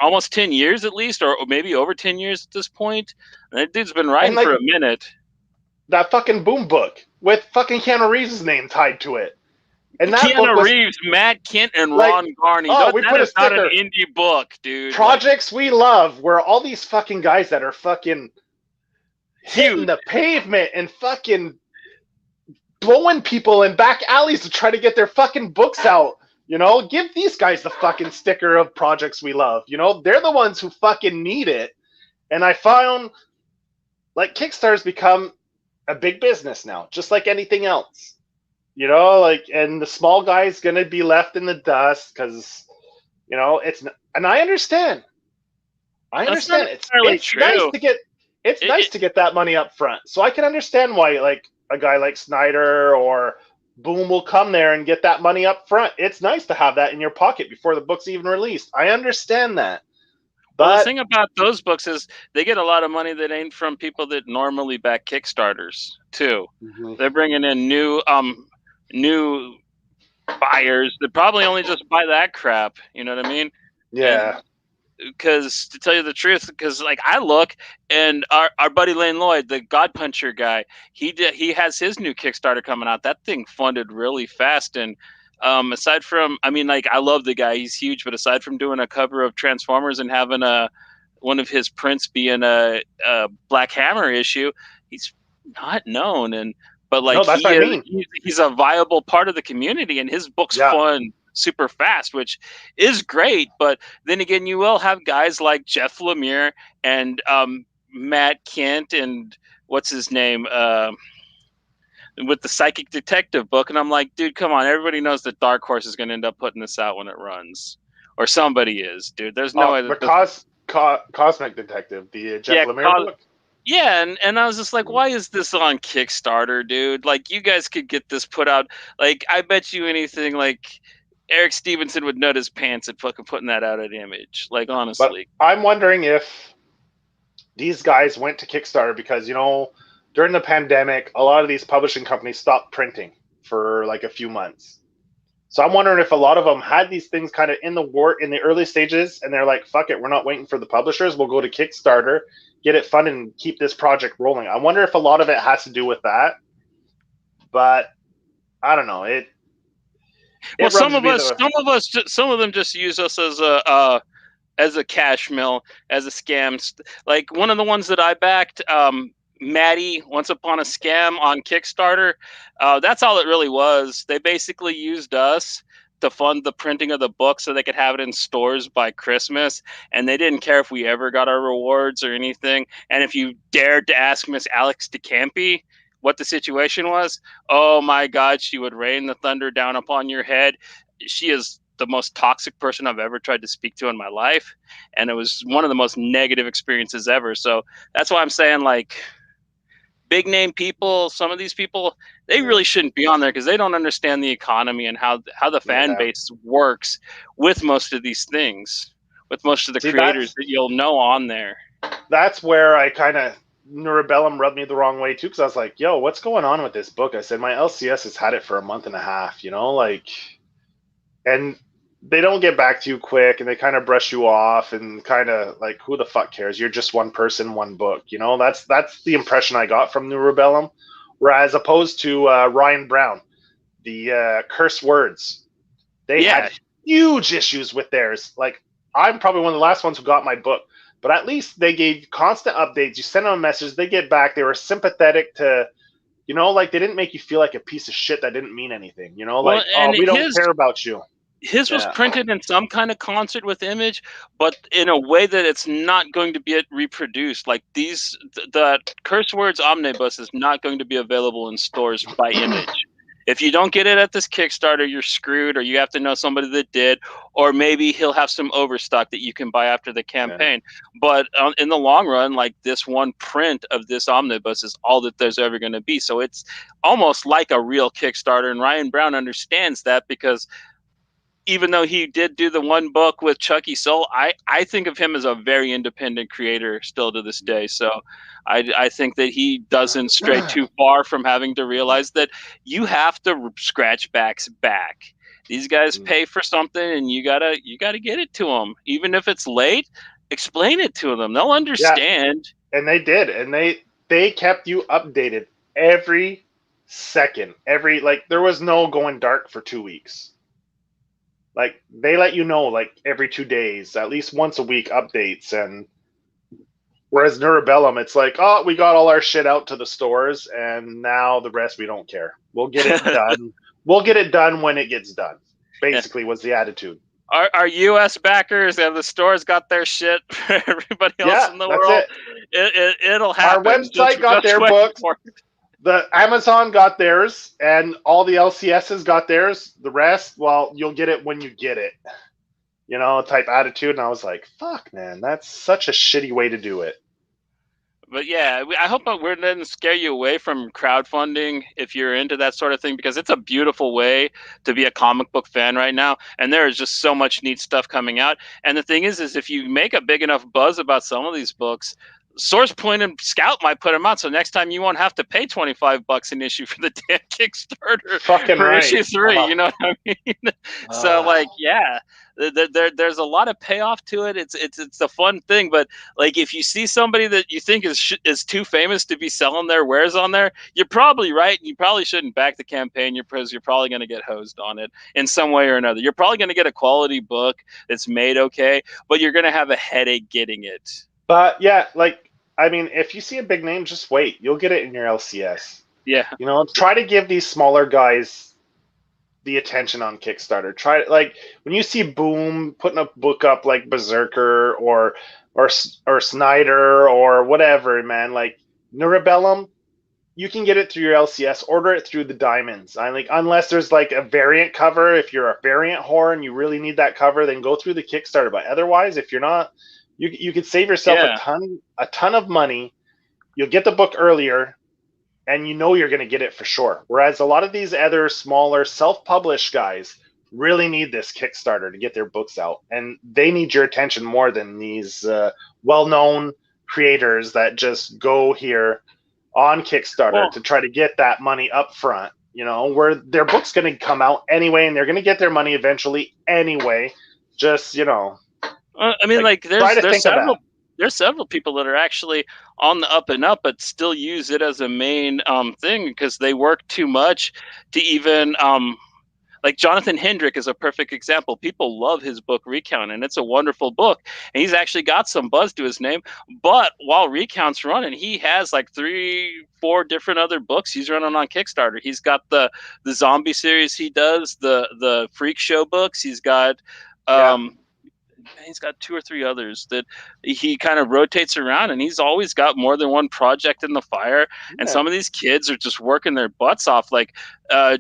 almost 10 years at least, or maybe over 10 years at this point. And that dude's been writing for a minute. That fucking Boom book with fucking Keanu Reeves' name tied to it. And that Keanu Reeves, Matt Kent, and Ron Garney. Oh, we put a sticker. Not an indie book, dude. Projects We Love, where all these fucking guys that are fucking hitting the pavement and fucking blowing people in back alleys to try to get their fucking books out. You know, give these guys the fucking sticker of Projects We Love. You know, they're the ones who fucking need it. And I found, like, Kickstarter's become a big business now, just like anything else, you know, like, and the small guy's gonna be left in the dust because, you know, and I understand it's nice to get that money up front, so I can understand why, like, a guy like Snyder or Boom will come there and get that money up front. It's nice to have that in your pocket before the book's even released. I understand that. But the thing about those books is they get a lot of money that ain't from people that normally back Kickstarters too. Mm-hmm. They're bringing in new buyers that probably only just buy that crap. You know what I mean? Yeah. Because to tell you the truth, because like I look and our buddy Lane Lloyd, the God Puncher guy, he has his new Kickstarter coming out. That thing funded really fast. And aside from, I mean, like, I love the guy, he's huge, but aside from doing a cover of Transformers and having one of his prints be in a Black Hammer issue, he's not known. But like, he's a viable part of the community, and his books fund super fast, which is great. But then again, you will have guys like Jeff Lemire and Matt Kent and what's his name, with the Psychic Detective book, and I'm like, dude, come on! Everybody knows that Dark Horse is going to end up putting this out when it runs, or somebody is, dude. There's no way. The Cosmic Detective, the Jeff Lemire book. Yeah, and I was just like, why is this on Kickstarter, dude? Like, you guys could get this put out. Like, I bet you anything, like, Eric Stevenson would nut his pants at fucking putting that out at Image. Like, honestly. But I'm wondering if these guys went to Kickstarter because, you know, during the pandemic, a lot of these publishing companies stopped printing for like a few months. So I'm wondering if a lot of them had these things kind of in the early stages, and they're like, "Fuck it, we're not waiting for the publishers. We'll go to Kickstarter, get it funded, and keep this project rolling." I wonder if a lot of it has to do with that, but I don't know. Well, Rubs me some of them just use us as a cash mill, as a scam. Like one of the ones that I backed, Maddie, Once Upon a Scam on Kickstarter. That's all it really was. They basically used us to fund the printing of the book so they could have it in stores by Christmas. And they didn't care if we ever got our rewards or anything. And if you dared to ask Miss Alex DeCampi what the situation was, oh my God, she would rain the thunder down upon your head. She is the most toxic person I've ever tried to speak to in my life. And it was one of the most negative experiences ever. So that's why I'm saying, like, big name people, some of these people, they really shouldn't be on there because they don't understand the economy and how the fan base works with most of these things, with most of the creators that you'll know on there. That's where I kind of, Neuробellum rubbed me the wrong way too, because I was like, yo, what's going on with this book? I said, my LCS has had it for a month and a half, you know, like, and they don't get back to you quick, and they kind of brush you off, and kind of like, who the fuck cares? You're just one person, one book, you know. That's the impression I got from Neuробellum. Whereas opposed to Ryan Brown, the Curse Words, they had huge issues with theirs. Like, I'm probably one of the last ones who got my book, but at least they gave constant updates. You send them a message, they get back. They were sympathetic to, you know, like, they didn't make you feel like a piece of shit that didn't mean anything, you know, like, oh, we don't care about you. His was printed in some kind of concert with Image, but in a way that it's not going to be reproduced. Like the Curse Words Omnibus is not going to be available in stores by Image. If you don't get it at this Kickstarter, you're screwed, or you have to know somebody that did, or maybe he'll have some overstock that you can buy after the campaign. Yeah. But in the long run, like, this one print of this omnibus is all that there's ever going to be. So it's almost like a real Kickstarter, and Ryan Brown understands that, because even though he did do the one book with Chucky Soul, I think of him as a very independent creator still to this day. So I think that he doesn't stray too far from having to realize that you have to scratch backs back. These guys pay for something, and you gotta get it to them, even if it's late. Explain it to them; they'll understand. Yeah. And they did, and they kept you updated every second. Like, there was no going dark for 2 weeks. Like, they let you know, like, every 2 days, at least once a week, updates. And whereas Neuробellum, it's like, oh, we got all our shit out to the stores, and now the rest we don't care. We'll get it done. We'll get it done when it gets done. Basically, was the attitude. Our U.S. backers and the stores got their shit for everybody else in the world. It'll happen. Our website got their books. The Amazon got theirs, and all the LCSs got theirs. The rest, well, you'll get it when you get it, you know, type attitude. And I was like, fuck, man, that's such a shitty way to do it. But yeah, I hope we didn't scare you away from crowdfunding if you're into that sort of thing, because it's a beautiful way to be a comic book fan right now. And there is just so much neat stuff coming out. And the thing is if you make a big enough buzz about some of these books, Source Point and Scout might put them out, so next time you won't have to pay $25 an issue for the damn Kickstarter for issue 3. You know what I mean? So, like, yeah, there's a lot of payoff to it. It's a fun thing, but like, if you see somebody that you think is too famous to be selling their wares on there, you're probably right. You probably shouldn't back the campaign. You're probably going to get hosed on it in some way or another. You're probably going to get a quality book that's made okay, but you're going to have a headache getting it. But yeah, like, I mean, if you see a big name, just wait. You'll get it in your LCS. Yeah. You know, try to give these smaller guys the attention on Kickstarter. Try, like, when you see Boom putting a book up like Berserker or Snyder or whatever, man, like Neuробellum, you can get it through your LCS. Order it through the Diamonds. Unless there's like a variant cover. If you're a variant whore and you really need that cover, then go through the Kickstarter. But otherwise, if you're not, you could save yourself a ton of money. You'll get the book earlier, and you know you're going to get it for sure. Whereas a lot of these other smaller self-published guys really need this Kickstarter to get their books out, and they need your attention more than these well-known creators that just go here on Kickstarter to try to get that money up front you know, where their book's going to come out anyway, and they're going to get their money eventually anyway. Just, you know, I mean, like try to think of that. There's several people that are actually on the up and up, but still use it as a main thing because they work too much to even like Jonathan Hendrick is a perfect example. People love his book Recount, and it's a wonderful book. And he's actually got some buzz to his name. But while Recount's running, he has like 3-4 different other books he's running on Kickstarter. He's got the zombie series he does, the Freak Show books. He's got he's got 2 or 3 others that he kind of rotates around, and he's always got more than one project in the fire. And some of these kids are just working their butts off. Like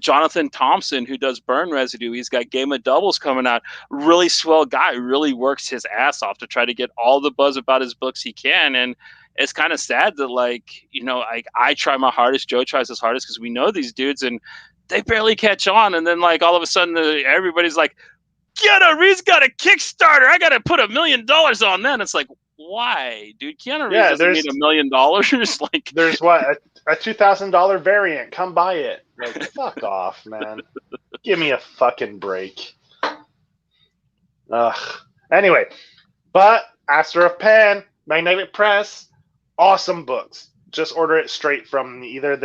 Jonathan Thompson, who does Burn Residue, he's got Game of Doubles coming out. Really swell guy, really works his ass off to try to get all the buzz about his books he can. And it's kind of sad that, like, you know, I try my hardest, Joe tries his hardest, because we know these dudes and they barely catch on. And then, like, all of a sudden everybody's like, Keanu Reeves got a Kickstarter. I got to put $1 million on that. It's like, why, dude? Keanu Reeves doesn't need $1 million. Like, there's what, a $2,000 variant. Come buy it. Like, fuck off, man. Give me a fucking break. Ugh. Anyway, but Aster of Pan, Magnetic Press, awesome books. Just order it straight from either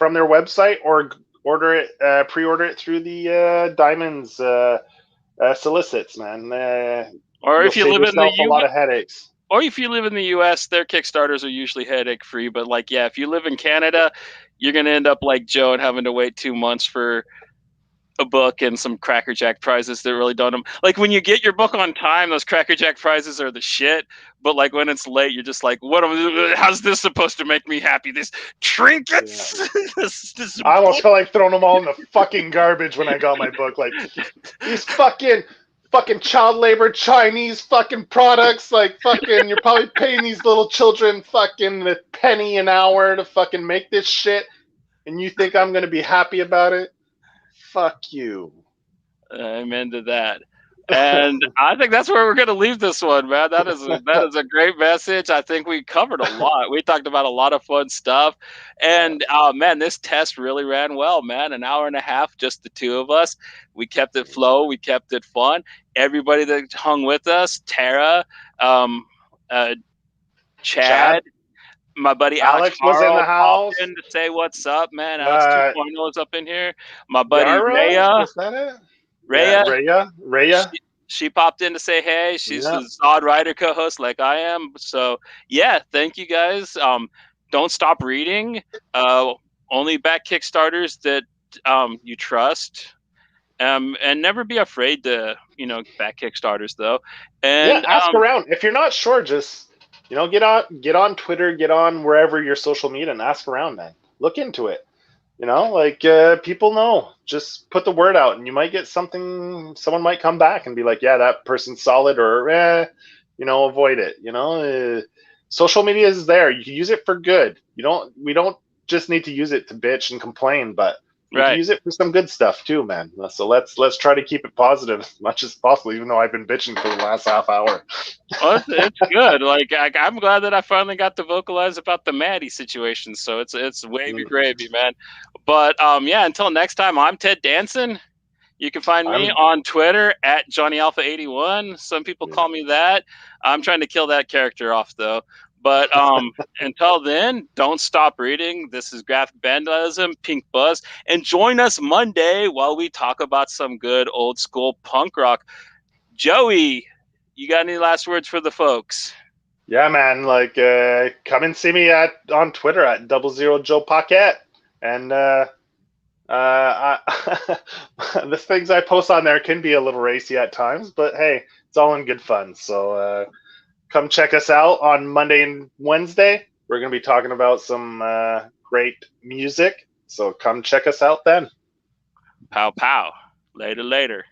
from their website, or pre-order it through the Diamonds. Solicits, man. Or if you live in the a lot of headaches. Or if you live in the U.S., their Kickstarters are usually headache free. But like, yeah, if you live in Canada, you're gonna end up like Joe and having to wait 2 months for a book and some Cracker Jack prizes that really don't. Like, when you get your book on time, those Cracker Jack prizes are the shit. But like, when it's late, you're just like, how's this supposed to make me happy? These trinkets. Yeah. this I almost felt like throwing them all in the fucking garbage when I got my book. Like, these fucking child labor Chinese fucking products. Like, fucking, you're probably paying these little children fucking a penny an hour to fucking make this shit, and you think I'm gonna be happy about it? Fuck you. Amen to that. And I think that's where we're going to leave this one, man. That is a great message. I think we covered a lot. We talked about a lot of fun stuff. And, man, this test really ran well, man. An hour and a half, just the two of us. We kept it flow. We kept it fun. Everybody that hung with us, Tara, Chad. My buddy Alex was in the house. In to say what's up, man. Alex 2.0 is up in here. My buddy Rhea. Was that it? Rhea. She popped in to say hey. She's the Zod Writer co-host like I am. So yeah, thank you guys. Don't stop reading. Only back Kickstarters that you trust. And never be afraid to, back Kickstarters though. And ask around. If you're not sure, just get on Twitter, get on wherever your social media, and ask around, man. Look into it. People know. Just put the word out, and you might get something. Someone might come back and be like, "Yeah, that person's solid," or avoid it. Social media is there. You can use it for good. We don't just need to use it to bitch and complain, but you can use it for some good stuff too, man. So let's try to keep it positive as much as possible, even though I've been bitching for the last half hour. Well, it's good. Like, I'm glad that I finally got to vocalize about the Maddie situation. So it's wavy gravy, man. But until next time, I'm Ted Danson. You can find me on Twitter at JohnnyAlpha81. Some people call me that. I'm trying to kill that character off though. But until then, don't stop reading. This is Graphic Vandalism, Pink Buzz. And join us Monday while we talk about some good old school punk rock. Joey, you got any last words for the folks? Yeah, man. Like, come and see me on Twitter at 00JoePocket. And the things I post on there can be a little racy at times, but hey, it's all in good fun. So come check us out on Monday and Wednesday. We're going to be talking about some great music. So come check us out then. Pow, pow. Later.